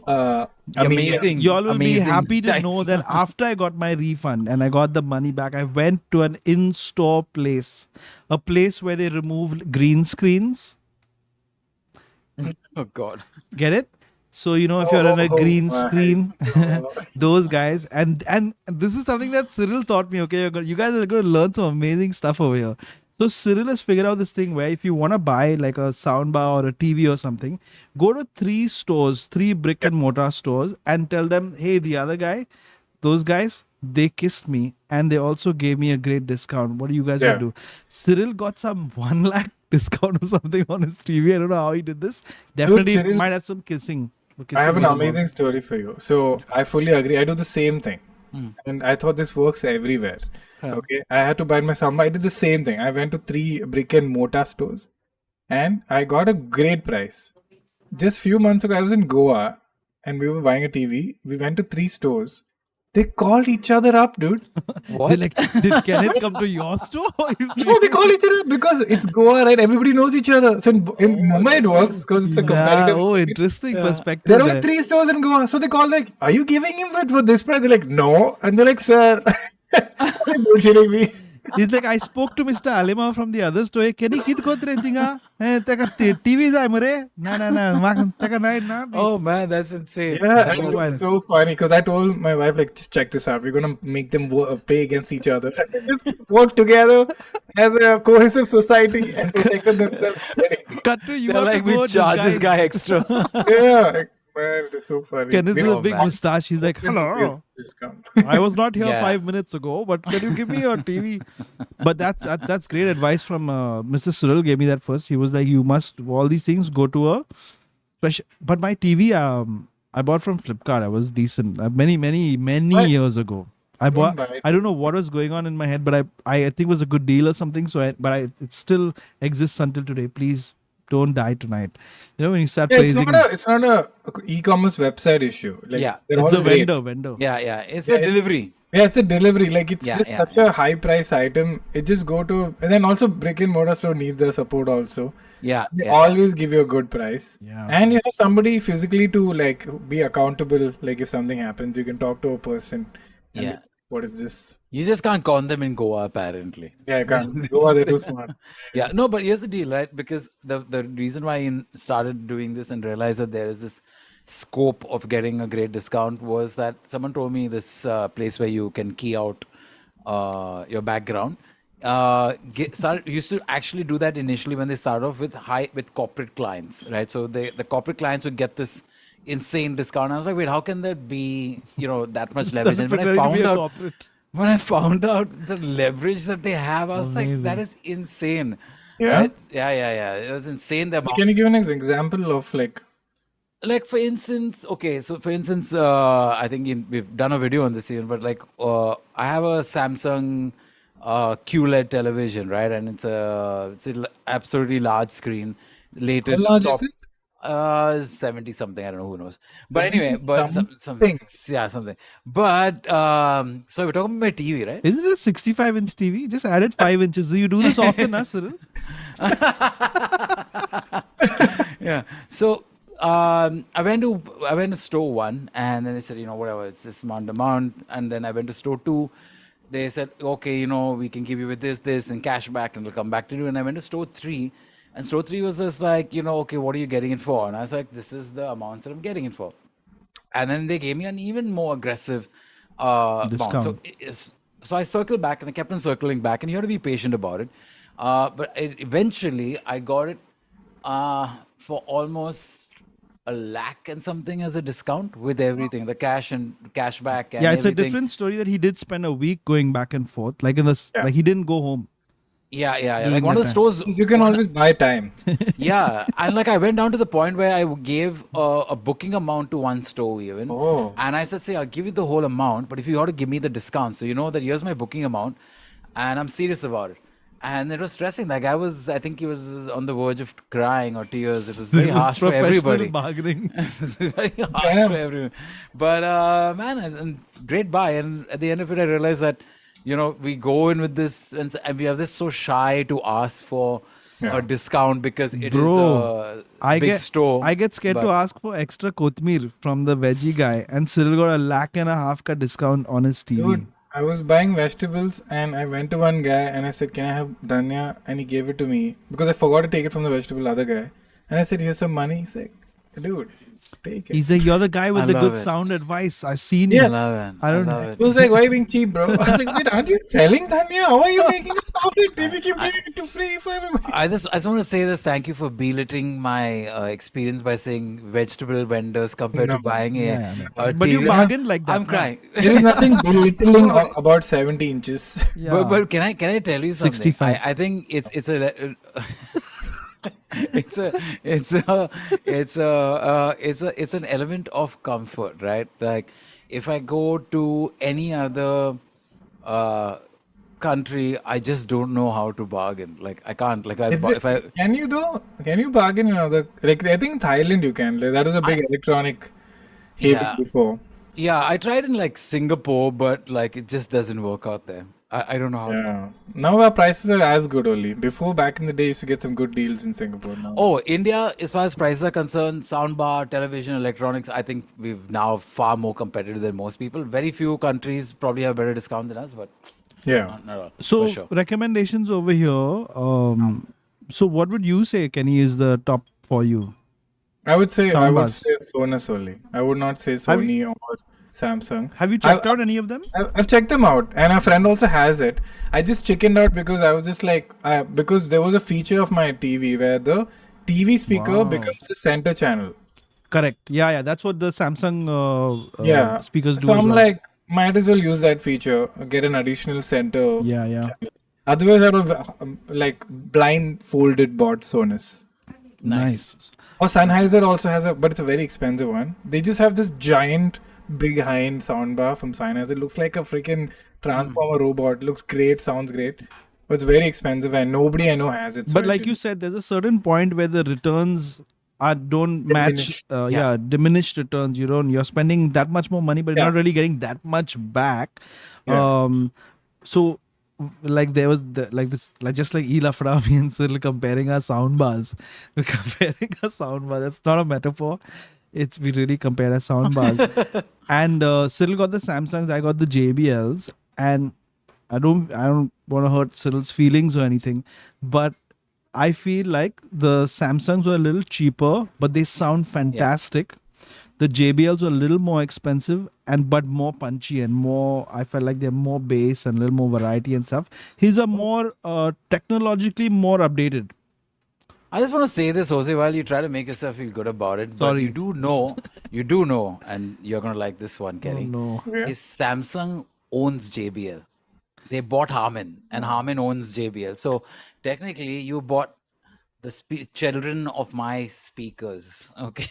I mean, Amazing. Y'all will be amazing happy to sites. know that after I got my refund and I got the money back, I went to an in-store place, a place where they removed green screens. Oh God. Get it? So if you're in a green my screen, God. those guys, and this is something that Cyril taught me. Okay, you guys are going to learn some amazing stuff over here. So Cyril has figured out this thing where if you want to buy like a soundbar or a TV or something, go to 3 brick and mortar stores, and tell them, hey, the other guy, those guys, they kissed me and they also gave me a great discount. What do you guys Yeah. want to do? Cyril got some 1 lakh discount or something on his TV. I don't know how he did this. Definitely Cyril- might have some kissing. I have an going on. amazing story for you. So I fully agree. I do the same thing, and I thought this works everywhere. Okay, I had to buy my soundbar. I did the same thing. I went to 3 brick and mortar stores, and I got a great price. Just few months ago, I was in Goa, and we were buying a TV. We went to 3 stores. They called each other up, dude. They're What? like, did Kenneth come to your store? No, they call each other because it's Goa, right? Everybody knows each other. So in Mumbai, it works because it's a competitive. Oh, interesting perspective. There are There. only 3 stores in Goa. So they call like, are you giving him it for this price? They're like, no. And they're like, sir, are you bullshitting me? He's like, I spoke to Mr. Alima from the other store. Can he kid go tinga? TV mare? Na. Taka na. Oh man, that's insane. Yeah, That's and so it fun. was so funny because I told my wife, like, just check this out. We're gonna make them play against each other. Just work together as a cohesive society and protect themselves. Cut to you They're have like, to go. we charge this guy extra. Yeah, like, man, it is so funny. Kenneth We with a Oh, big man. mustache. He's like, hello. discount. I was not here Yeah. 5 minutes ago, but can you give me your TV? But that's great advice from Mr. Cyril gave me that first. He was like, you must all these things go to a special. But my TV I bought from Flipkart. I was decent many What? years ago. I bought. buy it. I don't know what was going on in my head, but I think it was a good deal or something. So it still exists until today. Please don't die tonight. You know when you start Yeah, praising. it's not a e-commerce website issue. Like, Yeah. they're It's all the great. vendor. Yeah, it's a delivery. Yeah, it's a delivery. Like, it's Yeah, just yeah, such a high price item. It just go to, and then also brick and mortar store needs their support also. Yeah, They yeah. always give you a good price. Yeah. And you have somebody physically to like be accountable. Like if something happens, you can talk to a person. And Yeah. be, what is this? You just can't con them in Goa, apparently. Yeah, I can't. Go they're too smart. Yeah, no, but here's the deal, right? Because the reason why I started doing this and realized that there is this scope of getting a great discount was that someone told me this place where you can key out your background. Used to actually do that initially when they started off with corporate clients, right? So the corporate clients would get this insane discount. I was like, wait, how can there be that much leverage? And when I found out. corporate. When I found out the leverage that they have, I was Amazing. like, that is insane. Yeah. Right? Yeah. It was insane. The amount. Can you give an example of like? Like, for instance, I think we've done a video on this even, but like, I have a Samsung QLED television, right? And it's an absolutely large screen. Latest How large top. is it? 70 something, I don't know, who knows. But anyway, but something. Something. But so we're talking about my TV, right? Isn't it a 65-inch TV? Just added 5 inches. Do you do this often, Cyril? Yeah. So I went to store one, and then they said, whatever, it's this amount, and then I went to store two. They said, okay, we can give you with this and cash back, and we'll come back to you. And I went to store three, and store three was just like, okay, what are you getting it for? And I was like, this is the amounts that I'm getting it for. And then they gave me an even more aggressive amount. So I circled back, and I kept on circling back, and you have to be patient about it. But eventually, I got it for almost $1 lakh and something as a discount with everything, the cash and cash back. And Yeah, it's everything. a different story that he did spend a week going back and forth. Like like he didn't go home. Yeah. During Like one of that the time. stores. You can always buy time. Yeah, and like I went down to the point where I gave a booking amount to one store even, Oh. and I said, "Say, I'll give you the whole amount, but if you ought to give me the discount, so you know that here's my booking amount, and I'm serious about it." And it was stressing. Like I think he was on the verge of crying or tears. It was very harsh for Professional everybody. bargaining. It was very harsh for everyone. But man, and great buy. And at the end of it, I realized that we go in with this, and we are just so shy to ask for a discount because it is a big store. I get scared to but- ask for extra kothmir from the veggie guy, and Cyril got $1.5 lakh ka discount on his TV. Dude, I was buying vegetables and I went to one guy and I said, "Can I have dhania?" And he gave it to me because I forgot to take it from the vegetable other guy. And I said, "Here's some money." He's like, "Dude, take it." He's like, you're the guy with I the love good it. sound advice. I've seen I you. love it. I don't love know. it. He was like, "Why are you being cheap, bro?" I was like, "Wait, aren't you selling dhania? How are you making a profit if you keep giving it to free for everybody?" I just want to say this. Thank you for belittling my experience by saying vegetable vendors compared to No. buying Yeah, a but you TV. bargained like that. I'm na? crying. There is nothing belittling about 70 inches. Yeah. But can I tell you something? 65. I think it's it's an element of comfort, right? Like if I go to any other country, I just don't know how to bargain. Like I can't. Like Can you though? Can you bargain in other? Like I think Thailand you can. Like, that was a big electronic haven Yeah. before. yeah, I tried in like Singapore, but like it just doesn't work out there. I don't know how. Yeah. Now our prices are as good only. Before, back in the day, you used to get some good deals in Singapore. Now. Oh, India, as far as prices are concerned, soundbar, television, electronics, I think we've now far more competitive than most people. Very few countries probably have better discount than us, but Yeah. Not at all. So for sure. recommendations over here. So what would you say, Kenny, is the top for you? I would say Soundbars. Sonos only. I would not say Have you- Sony or Samsung. Have you checked out any of them? I've checked them out, and a friend also has it. I just chickened out because I was just like, because there was a feature of my TV where the TV speaker Wow. becomes the center channel. Correct. Yeah. That's what the Samsung Yeah. speakers do. So as I'm well. like, might as well use that feature, get an additional center. Yeah. Otherwise, I would have like blindfolded bought Sonos. Nice. Or Sennheiser also has but it's a very expensive one. They just have this giant, big high-end soundbar from Sennheiser. It looks like a freaking transformer robot. It looks great, sounds great, but it's very expensive, and nobody I know has it. So But I like didn't. you said, there's a certain point where the returns don't match. Diminished. Diminished returns. You're spending that much more money, but you're Yeah. not really getting that much back. Yeah. So like there was just like E-Lafda, me and Cyril comparing our sound bars. We're comparing our sound bars. That's not a metaphor. We really compare our sound bars. And Cyril got the Samsungs, I got the JBLs, and I don't want to hurt Cyril's feelings or anything, but I feel like the Samsungs were a little cheaper, but they sound fantastic. The JBLs were a little more expensive but more punchy and more. I felt like they're more bass and a little more variety and stuff. His are more technologically more updated. I just want to say this, Jose, while you try to make yourself feel good about it. Sorry. But you do know, and you're going to like this one, Kenny. no. Yeah. Is Samsung owns JBL. They bought Harman, and Harman owns JBL. So technically, you bought the children of my speakers. Okay.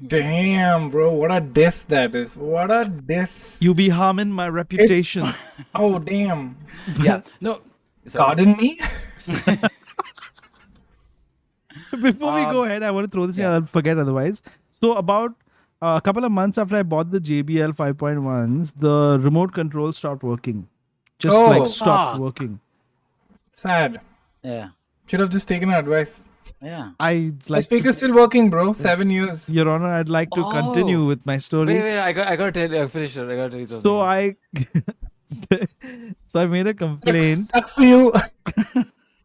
Damn, bro, what a diss that is. What a diss. You be harming my reputation. Oh, damn. Yeah. No. Sorry. Pardon me? Before we go ahead, I want to throw this in. I'll forget otherwise. So about a couple of months after I bought the JBL 5.1s, the remote control stopped working. Just Oh. stopped Fuck. working. Sad. Yeah. Should have just taken advice. Yeah. I The like, speaker's still working, bro. 7 years. Your Honor, I'd like to continue with my story. Wait. I got to tell you. Finish it. I got to tell you something. So I made a complaint. Sucks for you.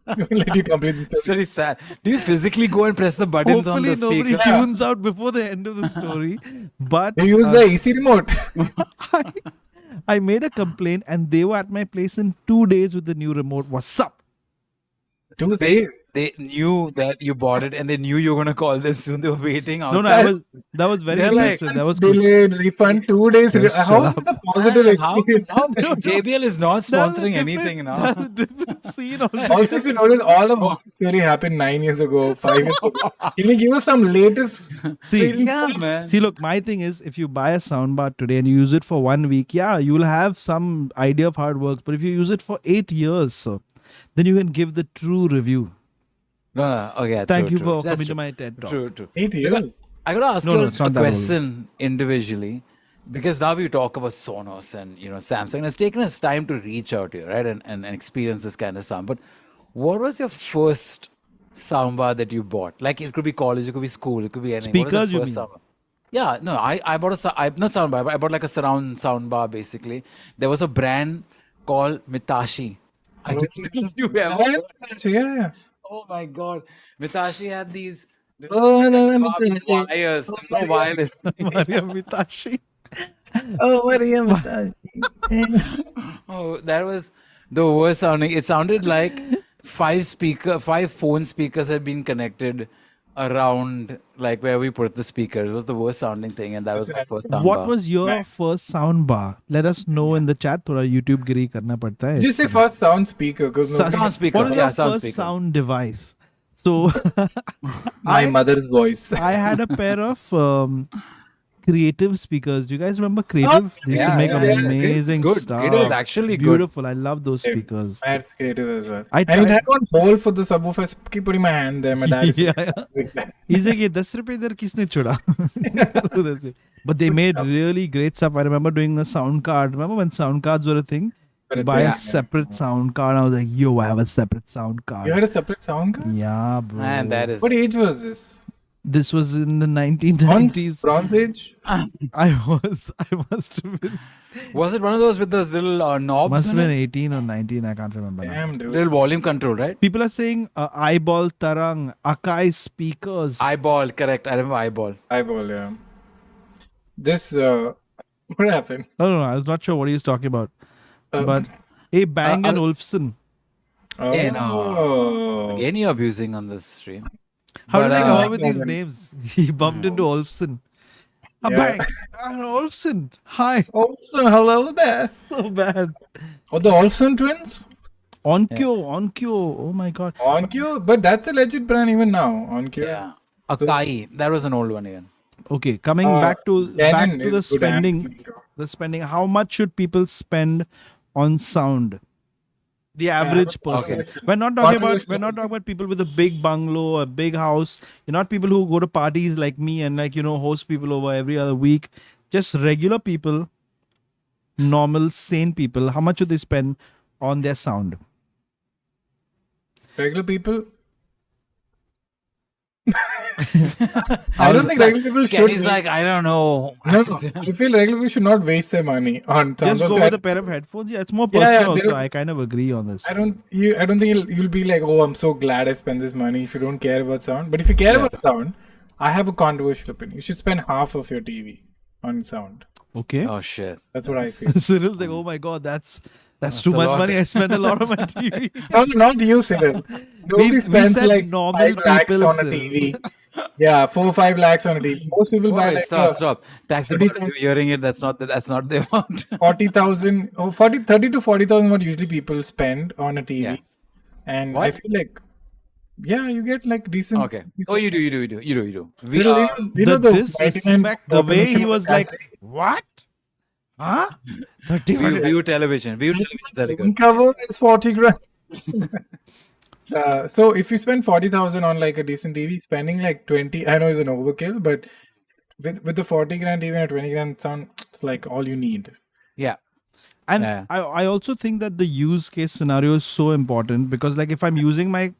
Let you complete the It's story. very sad. Do you physically go and press the buttons on Hopefully the nobody speaker? tunes out before the end of the story. But You use the AC remote. I made a complaint and they were at my place in 2 days with the new remote. What's up? 2 days. They knew that you bought it and they knew you were going to call them soon. They were waiting outside. No, that was very They're like, aggressive. That was good. Delayed, refund 2 days. Just How shut is the positive Man, how experience? JBL is not That was a sponsoring different- anything now. That's a different scene. Also, if you notice, all of this story happened 9 years ago, 5 years ago. Can you give us some latest? See, Yeah, man. See, look, my thing is if you buy a soundbar today and you use it for 1 week, yeah, you'll have some idea of how it works. But if you use it for 8 years, so then you can give the true review. No, okay. Thank true, you true. for That's coming to true. my TED talk. True. 8 years. I got to ask No, you it's a not that old. question individually because now we talk about Sonos and Samsung. It's taken us time to reach out here, right, and experience this kind of sound. But what was your first soundbar that you bought? Like it could be college, it could be school, it could be anything. What was Speakers, the you first mean? soundbar? Yeah, no, I bought not soundbar, but I bought like a surround soundbar basically. There was a brand called Mitashi. I don't know if you ever. Yeah. Oh my God, Mitashi had these. Oh, no, barbed Mitashi. wires. There was no wireless. Maria Mitashi. Oh, Maria Mitashi. Oh, that was the worst sounding. It sounded like five phone speakers had been connected around like where we put the speakers. It was the worst sounding thing, and that was my first soundbar. What was your first sound bar? Let us know in the chat. Thoda YouTube giri karna padta hai. Just say first sound speaker. Because Sound speaker. What is Yeah, your sound first speaker. sound device? So my mother's voice. I had a pair of Creative speakers. Do you guys remember Creative? They used to make amazing It's good. stuff. Creative is actually good. beautiful. I love those speakers. That's creative as well. I And it tried- had one hole for the subwoofer. Keep putting my hand there. My dad is Yeah, yeah. He's like, "ये 10 रुपए इधर किसने छोड़ा?" But they made really great stuff. I remember doing a sound card. Remember when sound cards were a thing? Buy a separate sound card. I was like, yo, I have a separate sound card. You had a separate sound card? Yeah, bro. Man, that is. What age was this? This was in the Bronze 1990s. Age. I must have been. Was it one of those with those little knobs? Must have in been it? 18 or 19. I can't remember now. Damn, dude. Little volume control, right? People are saying eyeball tarang, Akai speakers. Eyeball, correct. I remember eyeball. Eyeball, yeah. This what happened? No, I was not sure what he was talking about. Uh, But hey, Bang and Olufsen. Oh. Hey, no. Again, you're abusing on this stream. How But, did they come up with Bang these and- names? He bumped into Olufsen. A Yeah. Bang and Olufsen. Hi. Oh, hello there. So bad. Oh, the Olsen twins? Onkyo. Oh my god. Onkyo? But that's a legit brand even now. Onkyo. Yeah. Akai. That was an old one again. Okay, coming back to Canon the is good spending. amp. The spending. How much should people spend on sound? The average person. Okay. We're not talking about people with a big bungalow, a big house. You're not people who go to parties like me and host people over every other week. Just regular people, normal, sane people. How much should they spend on their sound? Regular people? I don't think regular people should. He's like, I don't know. No, I feel regular people should not waste their money on sound. Just go with a pair of headphones. Yeah, it's more personal. Also, I kind of agree on this. I don't think you'll be like, oh, I'm so glad I spent this money if you don't care about sound. But if you care about sound, I have a controversial opinion. You should spend half of your TV on sound. Okay. Oh, shit. That's what I feel. Cyril's like, oh my god, that's too much money. I spend a lot on my TV. No, not you, Cyril. Nobody spends said like normal 5 lakhs people, on a Cyril. TV. Yeah, 4-5 lakhs on a TV. Most people buy Wait, like stop. Taxi boy, you're hearing it. That's not the amount. 40,000 or 30 to 40,000 what usually people spend on a TV. Yeah. And What? I feel like, yeah, you get like decent. Okay. Oh, you do. We Cyril, are. you know The the disrespect, the way he automation was of like, country? what? Huh? View television. View television is very good. Cover is 40 grand. So if you spend 40,000 on like a decent TV, spending like 20, I know is an overkill, but with the 40 grand TV and a 20 grand sound, it's like all you need. Yeah. And Yeah. I also think that the use case scenario is so important because like if I'm using my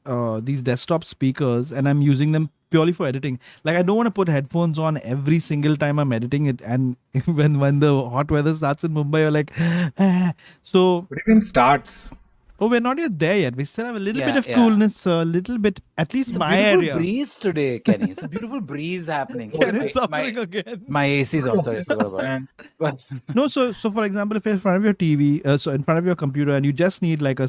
these desktop speakers and I'm using them purely for editing, like I don't want to put headphones on every single time I'm editing it. And when the hot weather starts in Mumbai, you're like, so But even starts. oh, we're not yet there yet. We still have a little Yeah, bit of yeah. coolness, a little bit, at least It's a my beautiful area. breeze today, Kenny. It's a beautiful breeze happening. And it's suffering again. My AC is on. Sorry, I forgot about it. And But No, so for example, if you're in front of your TV, so in front of your computer, and you just need like a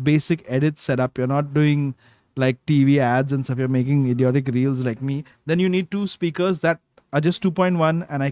basic edit setup, you're not doing like TV ads and stuff. You're making idiotic reels like me. Then you need two speakers that are just 2.1, and I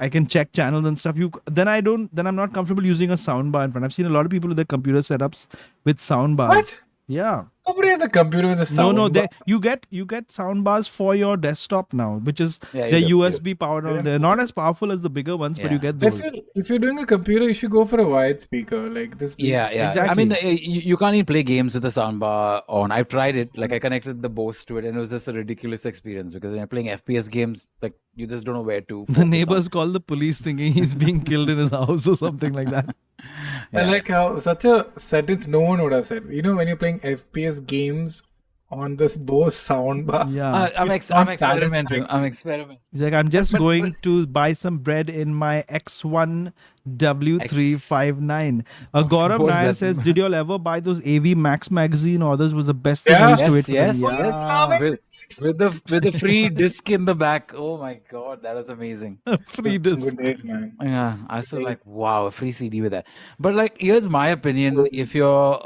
can check channels and stuff. Then I'm not comfortable using a soundbar in front. I've seen a lot of people with their computer setups with soundbars. What? Yeah. nobody has a computer with a sound. No, bar. you get sound bars for your desktop now, which is Yeah, they're you do. USB powered on. They're not as powerful as the bigger ones, but you Yeah. get I those. feel if you're doing a computer, you should go for a wide speaker like this. yeah. Exactly. I mean, you can't even play games with the soundbar on. I've tried it. Like I connected the Bose to it, and it was just a ridiculous experience because when you're playing FPS games, like you just don't know where to. The focus on. neighbors call the police thinking he's being killed in his house or something like that. I like how such a sentence no one would have said. You know, when you're playing FPS games on this Bose soundbar. Yeah. I'm experimenting. He's like, I'm just going to buy some bread in my X1 W359. Gaurav What is Nair that? says, did you all ever buy those AV Max magazine orders? Was the best thing Yeah. I used to wait Yes, for them. yes. With the free disc in the back. Oh my god, that was amazing. Free disc. Good days, man. Yeah, I was like, wow, a free CD with that. But like, here's my opinion: if you're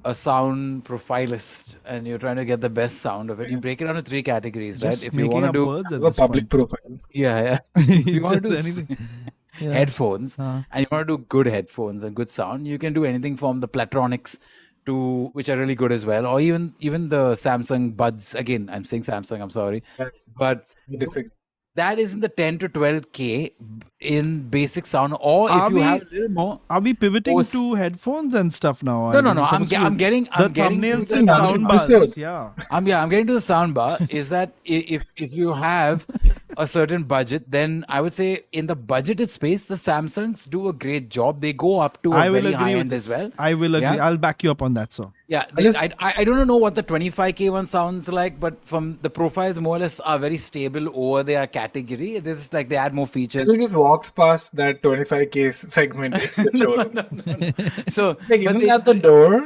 a sound profilist and you're trying to get the best sound of it, you break it down to 3 categories, right? Just If you making want to up do, words at A this public point. profile. yeah, if you want to Just do anything. Yeah. headphones Uh. and you want to do good headphones and good sound, you can do anything from the Platronics to which are really good as well, or even the Samsung Buds. Again, I'm saying Samsung. I'm sorry, Yes. but I disagree. that is in the 10 to 12K in basic sound, or Are if you we- have a little more. Are we pivoting Post- to headphones and stuff now? No, I no, mean, no. I'm supposed to be- getting the I'm getting to thumbnails the and sound- soundbars. episode. Yeah. I'm getting to the soundbar. Is that if you have a certain budget, then I would say in the budgeted space, the Samsungs do a great job. They go up to a I will very high agree with end as this. well. I will agree. Yeah. I'll back you up on that, sir. Yeah, just- I don't know what the 25K one sounds like, but from the profiles more or less are very stable over their category. This is like they add more features. It just walks past that 25K segment. It's the showroom. So Like, but isn't that the door?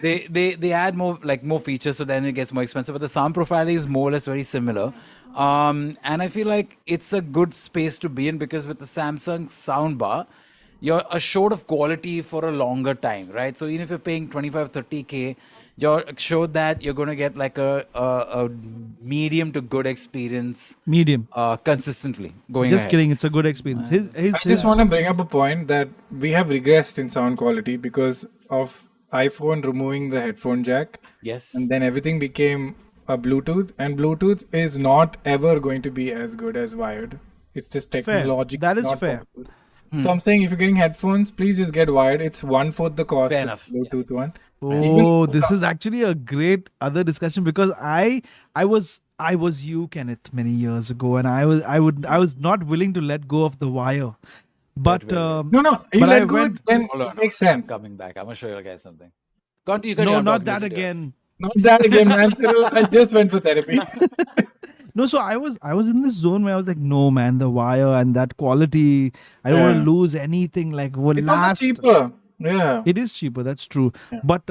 they add more features, so then it gets more expensive. But the sound profile is more or less very similar. And I feel like it's a good space to be in because with the Samsung soundbar, you're assured of quality for a longer time, right? So even if you're paying 25, 30K, you're assured that you're going to get like a medium to good experience Medium. consistently going Just ahead. kidding. It's a good experience. I just want to bring up a point that we have regressed in sound quality because of iPhone removing the headphone jack. Yes. And then everything became a Bluetooth. And Bluetooth is not ever going to be as good as wired. It's just technologically That is not fair. possible. So I'm saying if you're getting headphones, please just get wired. It's 1/4 the cost Fair of enough. Bluetooth one. Oh, this is actually a great other discussion because I was you, Kenneth, many years ago, and I was not willing to let go of the wire. But No, you But I let go went- when Hold on, it makes sense. Coming back. I'm going to show you guys something. Continue, no, continue, not I'm that talking to you. again. Not that again, man. Cyril, I just went for therapy. No, so I was in this zone where I was like, no, man, the wire and that quality, I don't want Yeah. to lose anything. Like, will It's also last. cheaper. Yeah. It is cheaper, that's true. But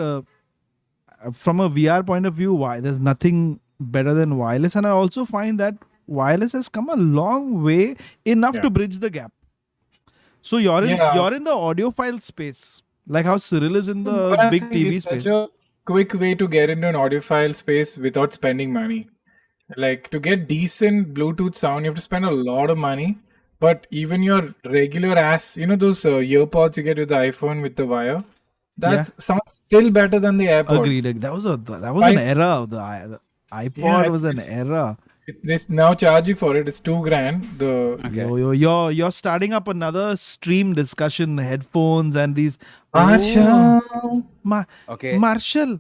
from a VR point of view, why there's nothing better than wireless, and I also find that wireless has come a long way enough Yeah. to bridge the gap. So you're in Yeah. you're in the audiophile space, like how Cyril is in the But I big think TV it's space. such a quick way to get into an audiophile space without spending money. Like to get decent Bluetooth sound, you have to spend a lot of money. But even your regular ass, those earpods you get with the iPhone with the wire, that sounds still better than the AirPods. Agreed. That was an Price- era. The iPod Yeah, was an it's- era. They now charge you for it. It's $2,000. Okay. You're starting up another stream discussion, headphones and these. Marshall. Okay. Marshall.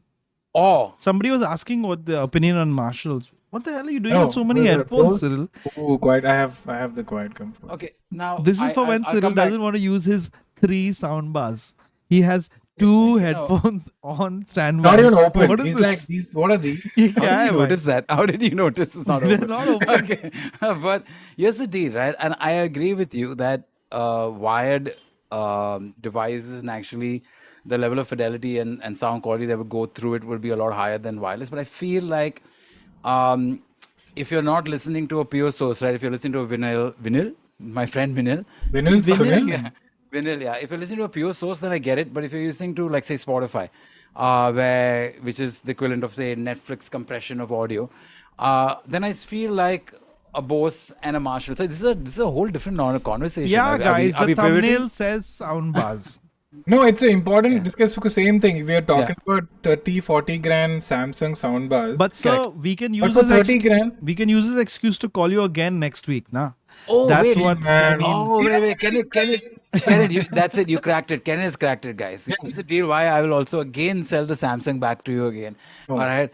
Oh, Somebody was asking what the opinion on Marshalls. What the hell are you doing No, with so many those are headphones, those- Cyril? Oh, quiet. I have the quiet comfort. okay. Now This is for when I'll Cyril come back. doesn't want to use his 3 sound bars. He has 2 headphones on standby. Not even open. What is He's this? like, what are these? How did Yeah, you man. notice that? How did you notice it's not They're open? not open. Okay. But here's the deal, right? And I agree with you that wired devices and actually the level of fidelity and sound quality that would go through it would be a lot higher than wireless. But I feel like if you're not listening to a pure source, right? If you're listening to a vinyl, my friend vinyl, Vinyl? Vinyl, yeah. If you're listening to a pure source, then I get it. But if you're listening to, like, say, Spotify, which is the equivalent of, say, Netflix compression of audio, then I feel like a Bose and a Marshall. So this is a whole different conversation. Yeah, Are we- guys, are the we pivoting? thumbnail says sound bars. No, it's an important discuss because same thing. We are talking about 30, 40 grand Samsung soundbars. But sir, we can use for this 30 grand, we can use this excuse to call you again next week, nah? Oh, That's wait, what man. I mean. Oh, wait. Kenneth, that's it. You cracked it. Kenneth has cracked it, guys. This is the deal why I will also again sell the Samsung back to you again. All right.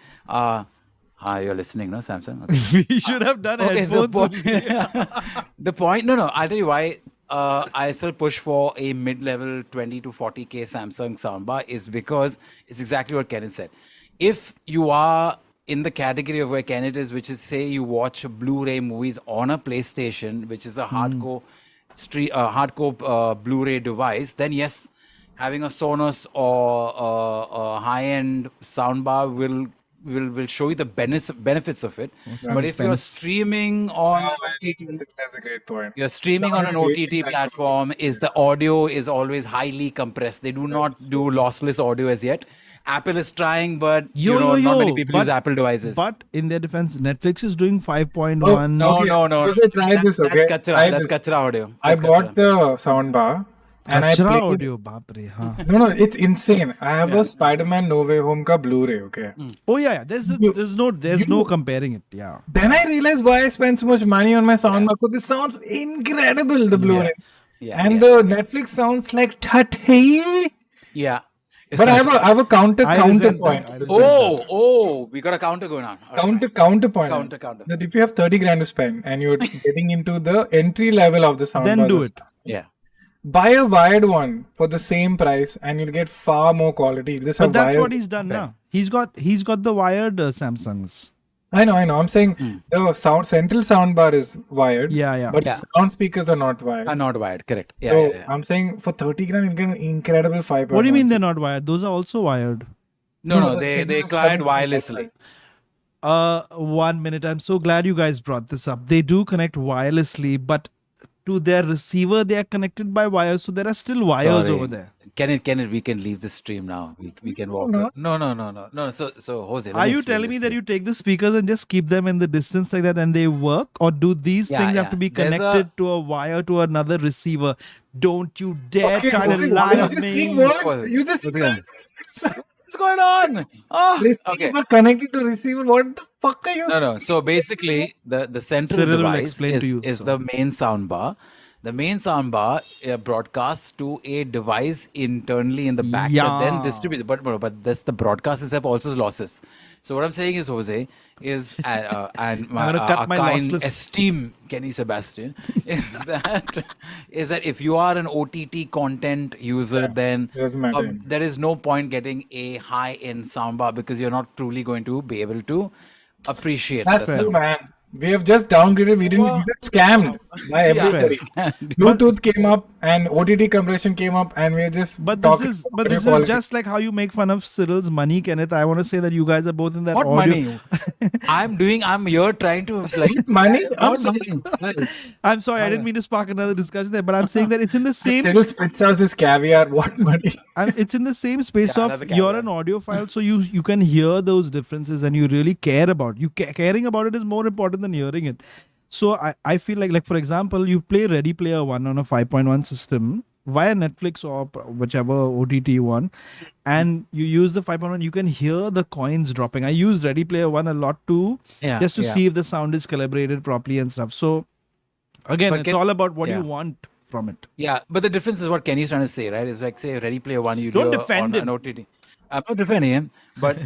You're listening, no, Samsung? Okay. We should have done Okay, headphones. only. the point, no, I'll tell you why I still push for a mid-level 20 to 40K Samsung soundbar is because it's exactly what Kenneth said. If you are in the category of where Kenneth is, which is say you watch Blu-ray movies on a PlayStation, which is a hardcore Blu-ray device, then yes, having a Sonos or a high-end soundbar will show you the benefits of it. But if you're streaming on that's a great point. you're streaming on an OTT platform, the audio is always highly compressed. They do not do lossless audio as yet. Apple is trying, but not many people use Apple devices. But in their defense, Netflix is doing 5.1. no. So try this, okay? That's Try kachra. That's this. kachra audio. I That's bought kachra. the soundbar and I Kachra played. audio, baapre, huh? No, it's insane. I have a Spider-Man No Way Home ka Blu-ray, okay? Oh yeah. There's no comparing it. Yeah. Then I realized why I spend so much money on my soundbar because it sounds incredible, the Blu-ray. Yeah, And the Netflix sounds like tatty. Yeah. But I have a counterpoint. I resent that. Oh, we got a counter going on. All right. Counterpoint. Counter. That if you have 30 grand to spend and you're getting into the entry level of the sound, Then do it. Yeah. Buy a wired one for the same price, and you'll get far more quality. You just have But that's wired. what he's done now. He's got the wired Samsungs. I know. I'm saying the central soundbar is wired. Yeah. But Yeah. sound speakers are not wired. Are not wired. Correct. Yeah. So yeah. I'm saying for 30 grand, you get an incredible 5. What do you mean they're not wired? Those are also wired. No, the they signals collide coming from wirelessly. outside. 1 minute. I'm so glad you guys brought this up. They do connect wirelessly, but to their receiver, they are connected by wires. So there are still wires Sorry. over there. Can it? We can leave the stream now. We can walk. No. No. So Jose, let Are me you explain telling me this that to you take the speakers and just keep them in the distance like that and they work? Or do these Yeah, things have yeah. to be There's a- connected to a wire to another receiver? Don't you dare Okay, try to okay, lie you on just me. saying what? What? You just What's going What's going on? Oh, okay. Receiver connected to receiver. What the fuck are you? No. So basically, the central Cyril will device explain to you, is so. the main soundbar. The main soundbar broadcasts to a device internally in the back that then Yeah. distributes. But this the broadcast itself also has losses. So what I'm saying is, Jose, is and my, gonna cut our my kind lossless. esteem Kenny Sebastian is that if you are an OTT content user, then doesn't matter. there is no point getting a high-end soundbar because you're not truly going to be able to appreciate That's the true, sound. man. We have just downgraded. We got scammed by everybody. Bluetooth came up and OTT compression came up, and we're just. But talking this is about but audio this quality. is just like how you make fun of Cyril's money, Kenneth. I want to say that you guys are both in that What audio. money? I'm here trying to like money. I'm what sorry. money? I'm sorry, I didn't mean to spark another discussion there, but I'm saying that it's in the same Cyril spits out his caviar. What money? it's in the same space Yeah, of another you're caveat. an audiophile, so you can hear those differences and you really care about caring about it is more important than hearing it. So I feel like for example, you play Ready Player One on a 5.1 system via Netflix or whichever OTT you want, and you use the 5.1, you can hear the coins dropping. I use Ready Player One a lot too, Yeah, just to yeah. see if the sound is calibrated properly and stuff. So again, But it's can- all about what yeah. you want from it. Yeah, but the difference is what Kenny's trying to say, right? It's like say Ready Player One, you Don't do defend on him. an OTT. I'm not defending him, but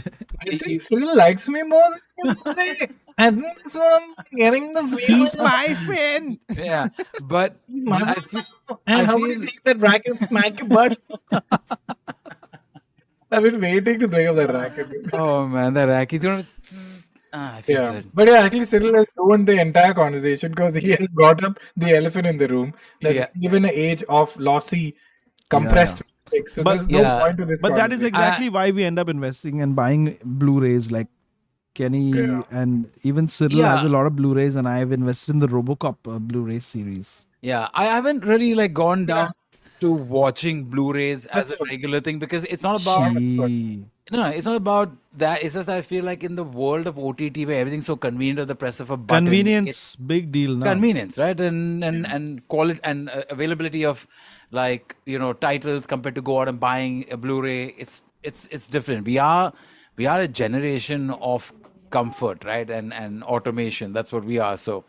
I think Cyril likes me more than you say. I think that's what I'm getting the feeling. He's my friend. yeah, but He's my I feel And I how would feel- you take that racket and smack your butt? I've been waiting to bring up that racket. oh man, that rack. He's gonna. I feel Yeah, good. but yeah, actually, Cyril has ruined the entire conversation because he has brought up the elephant in the room that Yeah. even an age of lossy, compressed music. So But- there's no Yeah. point to this. But that is conversation. exactly why we end up investing and buying Blu-rays. Like Kenny Yeah. and even Cyril Yeah. has a lot of Blu-rays, and I have invested in the RoboCop Blu-ray series. Yeah, I haven't really like gone down to watching Blu-rays as a regular thing because it's not about Gee. no, it's not about that. It's just that I feel like in the world of OTT where everything's so convenient at the press of a button, Convenience, it's big deal now. convenience, right? And quality and availability of like titles compared to go out and buying a Blu-ray. It's different. We are a generation of comfort, right? And automation. That's what we are. So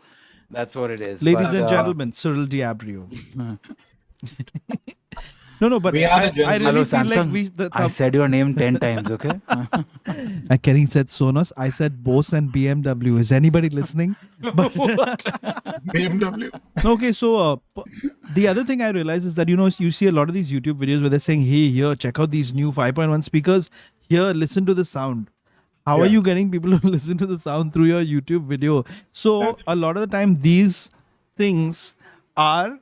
that's what it is. Ladies But, and gentlemen, Cyril Diabrio. No, but We are the I gentlemen. really hello, feel like Samsung. I said your name 10 times, okay? Kenny said Sonos. I said Bose and BMW. Is anybody listening? But BMW. okay, so the other thing I realize is that you see a lot of these YouTube videos where they're saying, "Hey, here, check out these new 5.1 speakers. Here, listen to the sound." How are Yeah. you getting people to listen to the sound through your YouTube video? So a lot of the time, these things are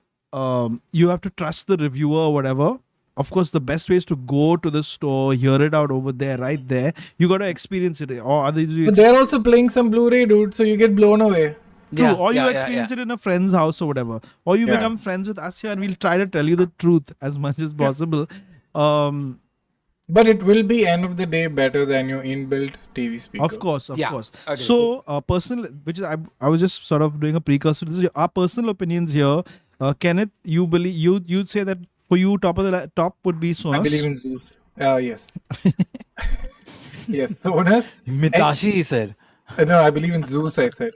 you have to trust the reviewer or whatever. Of course, the best way is to go to the store, hear it out over there, right there. You got to experience it, or But they're also playing some Blu-ray, dude. So you get blown away. True, Yeah, or you yeah, experience yeah. it in a friend's house or whatever, or you Yeah. become friends with us here, and we'll try to tell you the truth as much as possible. But it will be end of the day better than your inbuilt TV speaker. Of course. Yeah, agreed. So, personal, which is I was just sort of doing a precursor to this. Our personal opinions here, Kenneth. You believe you'd say that for you, top would be Sonos. I believe in Zeus. Yes. Yes, Sonos. Mitashi, he said. No, I believe in Zeus, I said.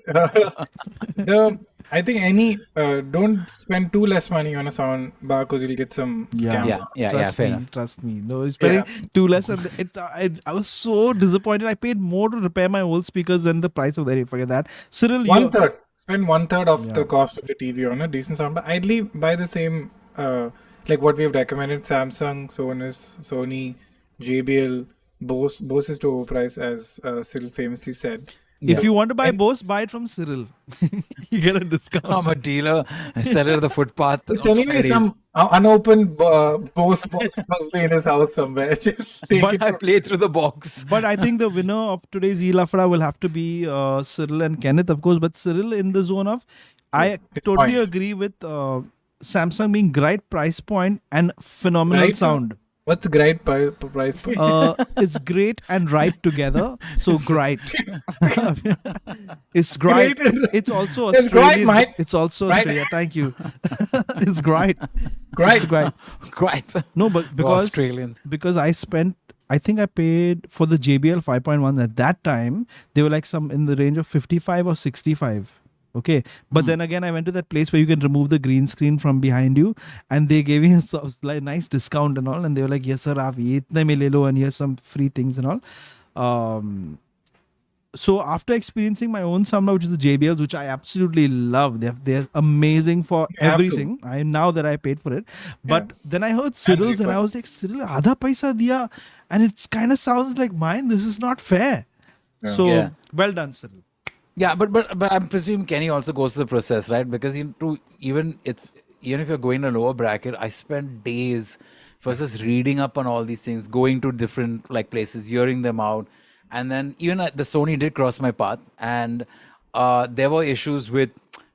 I think don't spend too less money on a sound bar because you'll get some scams. Fair enough. Trust me. No, it's spending too less. And I was so disappointed. I paid more to repair my old speakers than the price of that. Forget that. Cyril, One third. Spend 1/3 of the cost of a TV on a decent sound bar. Ideally, buy the same, like what we've recommended: Samsung, Sony, JBL, Bose. Bose is to overprice, as Cyril famously said. if you want to buy Bose, buy it from Cyril. You get a discount. I'm a dealer. I sell it at the footpath. It's anyway some unopened Bose box must be in his house somewhere. Just take But it. I play through the box. But I think the winner of today's E-Lafda will have to be Cyril and Kenneth, of course. But Cyril in the zone of, I totally agree with Samsung being great price point and phenomenal Right? sound. What's great price point? It's great and right together. So great. It's great. It's also It's great, Australian. mate. It's also Right. Australia. Thank you. It's great. Great. It's great. Gripe. No, but because Australians. because I think I paid for the JBL 5.1 at that time. They were like some in the range of 55 or 65. Okay, but then again, I went to that place where you can remove the green screen from behind you, and they gave me a like nice discount and all, and they were like, "Yes, sir, aap ye itne mein le lo, and here's some free things and all." So after experiencing my own soundbar, which is the JBLs, which I absolutely love, they're amazing for You have to. everything. I now that I paid for it, but then I heard Cyril's, and I was like, "Cyril, आधा पैसा दिया, and it's kind of sounds like mine. This is not fair." So Yeah. well done, Cyril. Yeah, but I'm presuming Kenny also goes through the process, right? Because even if you're going to lower bracket, I spend days first just reading up on all these things, going to different like places, hearing them out, and then even the Sony did cross my path, and there were issues with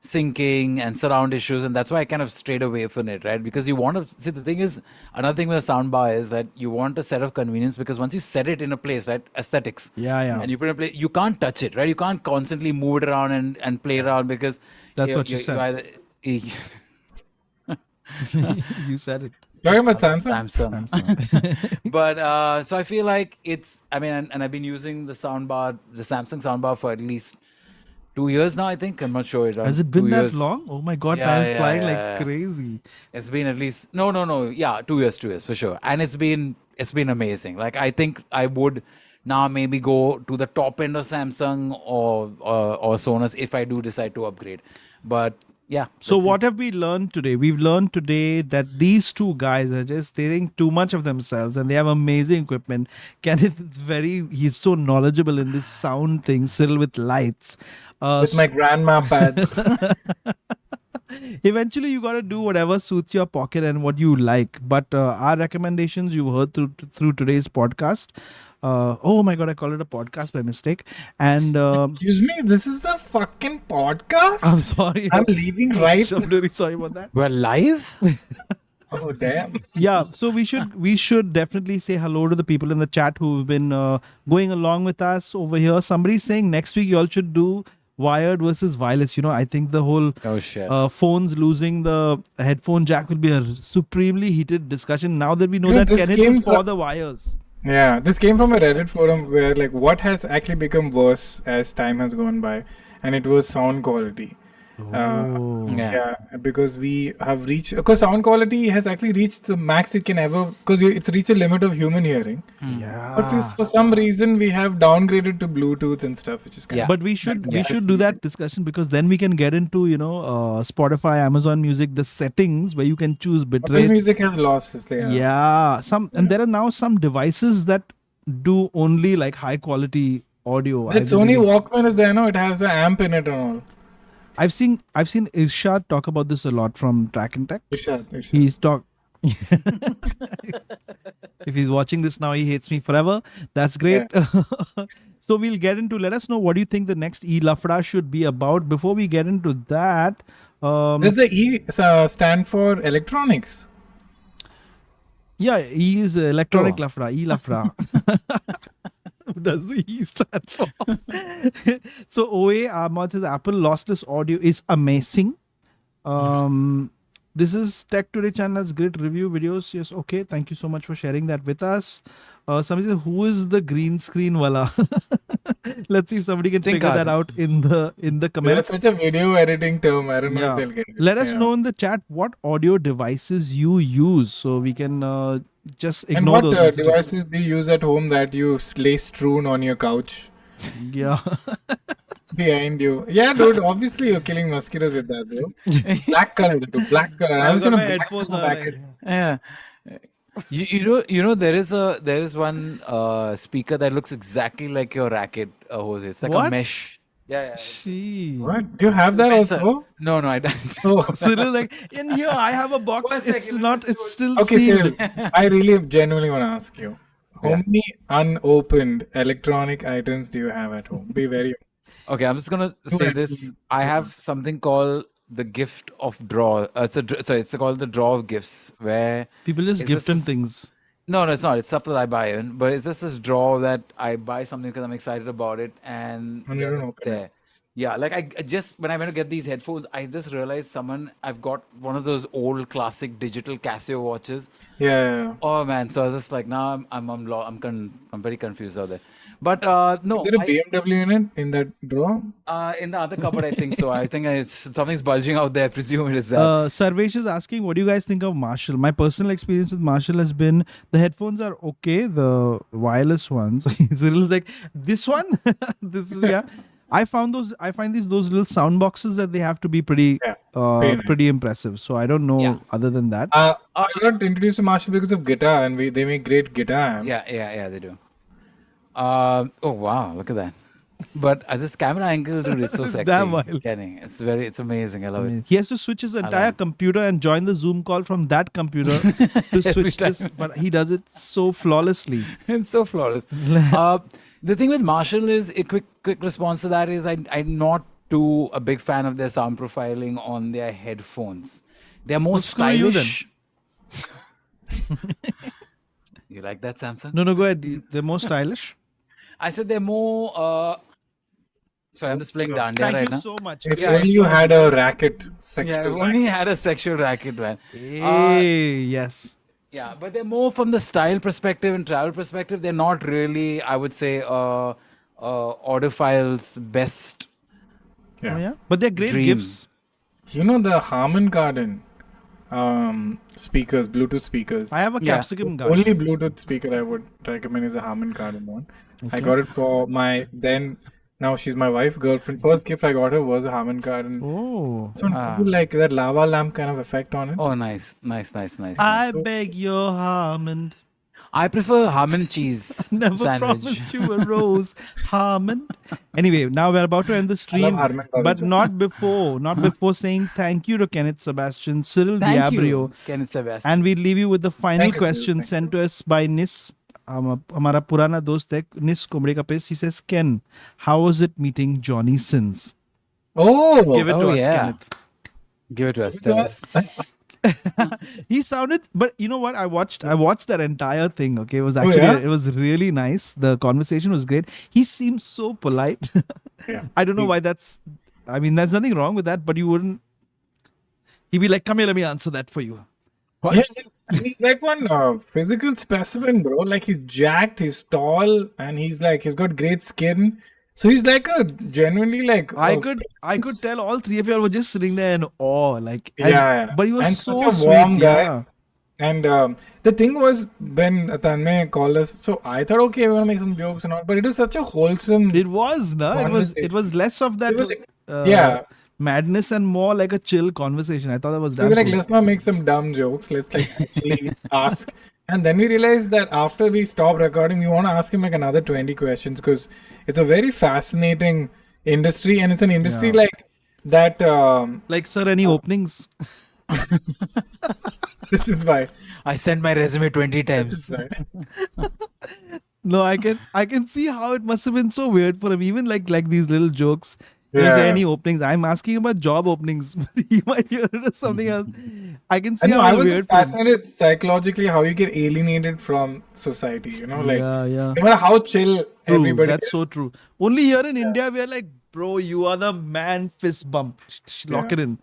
syncing and surround issues, and that's why I kind of strayed away from it, right? Because you want to see, the thing is, another thing with a soundbar is that you want a set of convenience, because once you set it in a place, right, aesthetics, Yeah. and you put it in place, you can't touch it, right? You can't constantly move it around and play around, because That's what you said. You said it. Talking about Samsung. Samsung. But so I feel like and I've been using the Samsung soundbar for at least 2 years now, I think. I'm not sure. Has it been 2 that years. long? Oh my god, Yeah, time is yeah, flying yeah, like yeah. crazy. It's been at least yeah, 2 years for sure, and it's been amazing. Like I think I would now maybe go to the top end of Samsung or Sonos if I do decide to upgrade. But yeah. So let's see. what have we learned today? We've learned today that these two guys are just they think too much of themselves, and they have amazing equipment. Kenneth is he's so knowledgeable in this sound thing, Cyril with lights. With my grandma pad. Eventually you got to do whatever suits your pocket and what you like, but our recommendations you've heard through today's podcast. Oh my god, I called it a podcast by mistake, and Excuse me, this is a fucking podcast? I'm sorry. I'm leaving right. I'm really sorry about that. We're live. Oh, damn. Yeah, so we should definitely say hello to the people in the chat who've been going along with us over here. Somebody's saying next week you all should do wired versus wireless. I think the whole Oh shit. phones losing the headphone jack will be a supremely heated discussion now that we know You know, that this Kenneth is came for from- the wires. Yeah, this came from a Reddit forum where, like, what has actually become worse as time has gone by, and it was sound quality. Yeah. Because we have reached, because sound quality has actually reached the max it can ever, because it's reached a limit of human hearing. Yeah. But for some reason, we have downgraded to Bluetooth and stuff, which is kind Yeah. of. But we should Yeah. do that discussion, because then we can get into Spotify, Amazon Music, the settings where you can choose Apple bitrate. Music has lost this. Yeah, and there are now some devices that do only like high quality audio. The Sony Walkman is there, no? It has an amp in it and all. I've seen Irshad talk about this a lot from Track and Tech. Irshad. He's talk. If he's watching this now, he hates me forever. That's great. So we'll get into. Let us know what do you think the next E-Lafda should be about. Before we get into that, Does the E stand for electronics? yeah, E is electronic Oh. Lafda. E-Lafda. Does the E stand for? So OA Ahmad says Apple lossless audio is amazing. This is Tech Today channel has great review videos. Yes, okay. Thank you so much for sharing that with us. Somebody said, who is the green screen wala? Let's see if somebody can figure that out in the That's comments. such a video editing term. I don't know if Yeah. they'll get it. Let us Yeah. know in the chat what audio devices you use, so we can just And ignore what those messages. devices do you use at home that you lay strewn on your couch Yeah. behind you? Yeah, dude. Obviously, you're killing mosquitoes with that, bro. Black color, dude. Black color. I I've was got in a my black headphones color on. packet. Yeah. You know there is one speaker that looks exactly like your racket, Jose. It's like a What? mesh. Yeah. She. What? Do you have that also? No, I don't. Oh. Cyril, like, in here I have a box. One It's second, not. let's It's still Okay, sealed. Cyril, I really genuinely want to ask you. How Yeah. many unopened electronic items do you have at home? Be very Okay, I'm just gonna Go say ahead, this. please. I have something called the gift of draw. It's called the draw of gifts, where People just Is gift this him is- things. no, it's not. It's stuff that I buy in, but it's just this draw that I buy something because I'm excited about it, and And you then don't it's open it. there. Yeah, like I just when I went to get these headphones, I just realized I've got one of those old classic digital Casio watches. Yeah. Oh man, so I was just like, now I'm very confused out there. But no, Is there a BMW in it, in that drawer? in the other cupboard, I think so. I think something's bulging out there. I presume it is that. Sarvesh is asking, what do you guys think of Marshall? My personal experience with Marshall has been the headphones are okay, the wireless ones. Cyril is like, this one? This is, yeah. I find those little sound boxes that they have to be pretty Yeah, very nice. pretty impressive. So I don't know Yeah. other than that. I got introduced to Marshall because of guitar, and they make great guitar amps. Yeah, they do. Oh wow, look at that. But this camera angle, dude, it's so It's sexy. damn wild. Kenny. It's amazing. I love it. He has to switch his entire computer and join the Zoom call from that computer to switch this, but he does it so flawlessly. It's so flawless. The thing with Marshall is a quick response to that is I'm not too a big fan of their sound profiling on their headphones. They're more screw you then. stylish. You like that, Samsung? No, go ahead. They're more stylish. I said they're more. Sorry, I'm just playing Dandiya Thank right you now. so much. If Yeah, only you had a racket sexual. Yeah, I've only had a sexual racket, man. Hey, yes. Yeah, but they're more from the style perspective and travel perspective. They're not really, I would say, audiophile's best. Yeah. Oh, yeah. But they're great Dream. gifts. You know the Harman Kardon speakers, Bluetooth speakers. I have a Yeah. capsicum garden. Only Bluetooth speaker I would recommend is a Harman Kardon one. I got it for my now she's my wife, girlfriend. First gift I got her was a Harman Kardon. Oh. It's one cool, like that lava lamp kind of effect on it. Oh, nice. I beg your Harmon. I prefer Harman cheese Never sandwich. promised you a rose, Harmon. Anyway, now we're about to end the stream, Harman Kardon but too. not before saying thank you to Kenneth Sebastian, Cyril Thank Diabrio, you, Kenneth Sebastian. and we leave you with the final Thank you, Cyril. question Thank sent to us by Nis. हमारा पुराना दोस्त है Nis Kumre का He says, Ken, how was it meeting Johnny Sins? Oh, Give it to Oh, us, yeah. Kenneth. Give it to us. Tell us. He sounded, but you know what? I watched that entire thing. Okay, it was yeah? it was really nice. The conversation was great. He seems so polite. Yeah. I don't know why that's. I mean, there's nothing wrong with that, but you wouldn't. He'd be like, "Come here, let me answer that for you." Yeah, he's like one physical specimen, bro. Like he's jacked, he's tall, and he's got great skin. So he's like a genuinely like. I could tell all three of you were just sitting there in awe, like. Yeah. But he was And so such a sweet. warm guy. Yeah. And the thing was, when Tanmay called us, so I thought, okay, we're gonna make some jokes and all, but it was such a wholesome. It was, no. It was less of that. It was like- madness and more like a chill conversation. I thought that was We damn were like, cool. let's not make some dumb jokes. Let's like actually ask. And then we realized that after we stopped recording, we want to ask him like another 20 questions because it's a very fascinating industry, and it's an industry like that. Like, sir, any openings? This is why. I sent my resume 20 times. No, I can see how it must have been so weird for him. Even like these little jokes. Is Yeah. there any openings? I'm asking about job openings. He might hear it as something else. I can see I know, how I was weird for him. fascinated psychologically how you get alienated from society. You know, like Yeah. no matter how chill True, everybody that's is. so true. Only here in India, we are like, bro, you are the man, fist bump. Lock it in.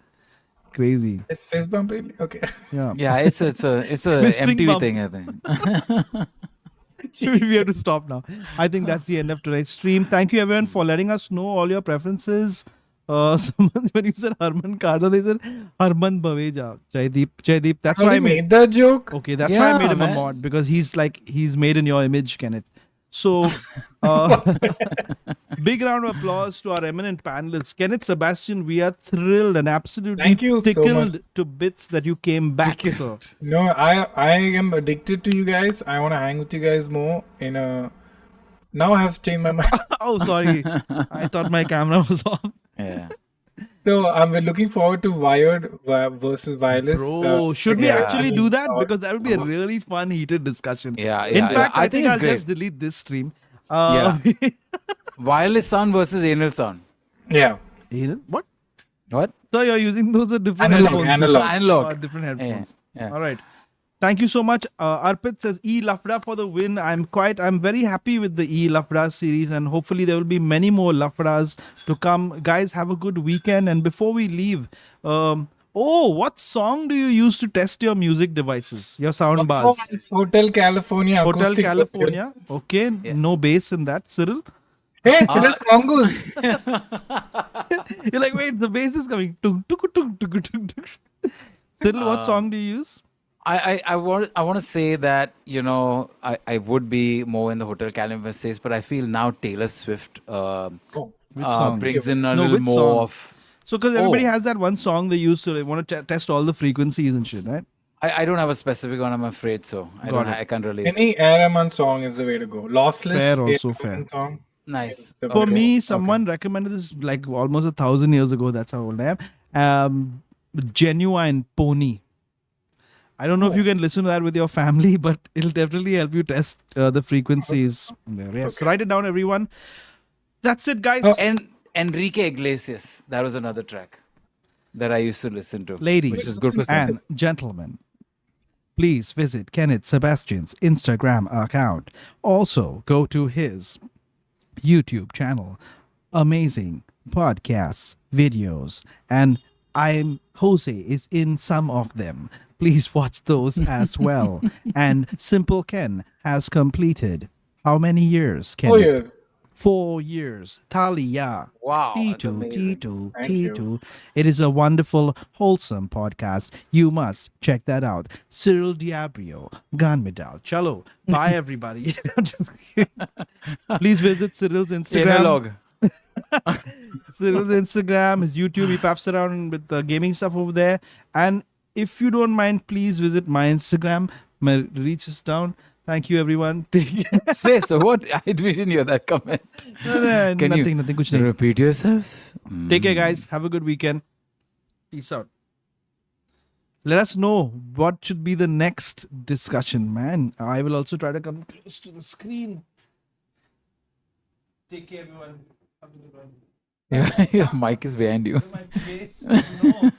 crazy. Is fist bump really? Okay. Yeah. Yeah, it's a Fisting MTV bump. thing, I think. We have to stop now. I think that's the end of tonight's stream. Thank you everyone for letting us know all your preferences. Someone, when you said Harman Kardon, they said Harman Baweja. Jaideep. That's why I made that joke. Okay, that's why I made him a man. mod, because he's made in your image, Kenneth. So, big round of applause to our eminent panelists. Kenneth, Sebastian, we are thrilled and absolutely Thank you so tickled much. to bits that you came back. So, No, I am addicted to you guys. I want to hang with you guys more. Now I have changed my mind. oh, sorry. I thought my camera was off. Yeah. So I'm looking forward to Wired versus Wireless. Bro, should we Yeah. actually do that? Because that would be a really fun, heated discussion. Yeah, In yeah, fact, yeah. I think I'll it's great. just delete this stream. Wireless sound versus anal sound. Yeah. Aiden, what? What? So you're using those are different Analog, headphones. analog. Different headphones. Yeah. All right. Thank you so much. Arpit says E-Lafda for the win. I'm very happy with the E-Lafda series, and hopefully there will be many more Lafdas to come. Guys, have a good weekend. And before we leave, what song do you use to test your music devices, your sound bars? It's Hotel California. Hotel acoustic California. Okay, no bass in that. Cyril? version. Hey, little mongoose. You're like, wait, the bass is coming. Tung, tung, tung, tung, tung, tung. Cyril, what song do you use? I want to say that I would be more in the Hotel California space, but I feel now Taylor Swift Which song? brings in a No, little which more song? of. So, because everybody Oh. has that one song they use, so they want to test all the frequencies and shit, right? I don't have a specific one, I'm afraid so. Got it. I can't relate. Any A. Rahman song is the way to go. Lossless. Fair, A. also Rahman fair. Song. Nice. For Okay. me, someone recommended this like almost 1,000 years ago. That's how old I am. Genuine Pony. I don't know if you can listen to that with your family, but it'll definitely help you test the frequencies. There, yes. Write it down, everyone. That's it, guys. And Enrique Iglesias, that was another track that I used to listen to. Ladies which is good for and gentlemen, please visit Kenneth Sebastian's Instagram account. Also, go to his YouTube channel. Amazing podcasts, videos, and Hoezaay is in some of them. Please watch those as well. And Simple Ken has completed how many years, Kenneth? 4 years. 4 years. Talia. Wow, that's T2, amazing. T2, Thank T2. It is a wonderful, wholesome podcast. You must check that out. Cyril Diabrio, Gan Medal. Chalo. Bye, everybody. Just kidding. Please visit Cyril's Instagram. Analog. Cyril's Instagram, his YouTube. He faffs around with the gaming stuff over there. And if you don't mind, please visit my Instagram. My reach is down. Thank you, everyone. Take care. Say, so what? I didn't hear that comment. No, Can nothing, you kuch nahi. repeat yourself? Take care, guys. Have a good weekend. Peace out. Let us know what should be the next discussion, man. I will also try to come close to the screen. Take care, everyone. Have a good one. Yeah, your mic is behind you. My face. No.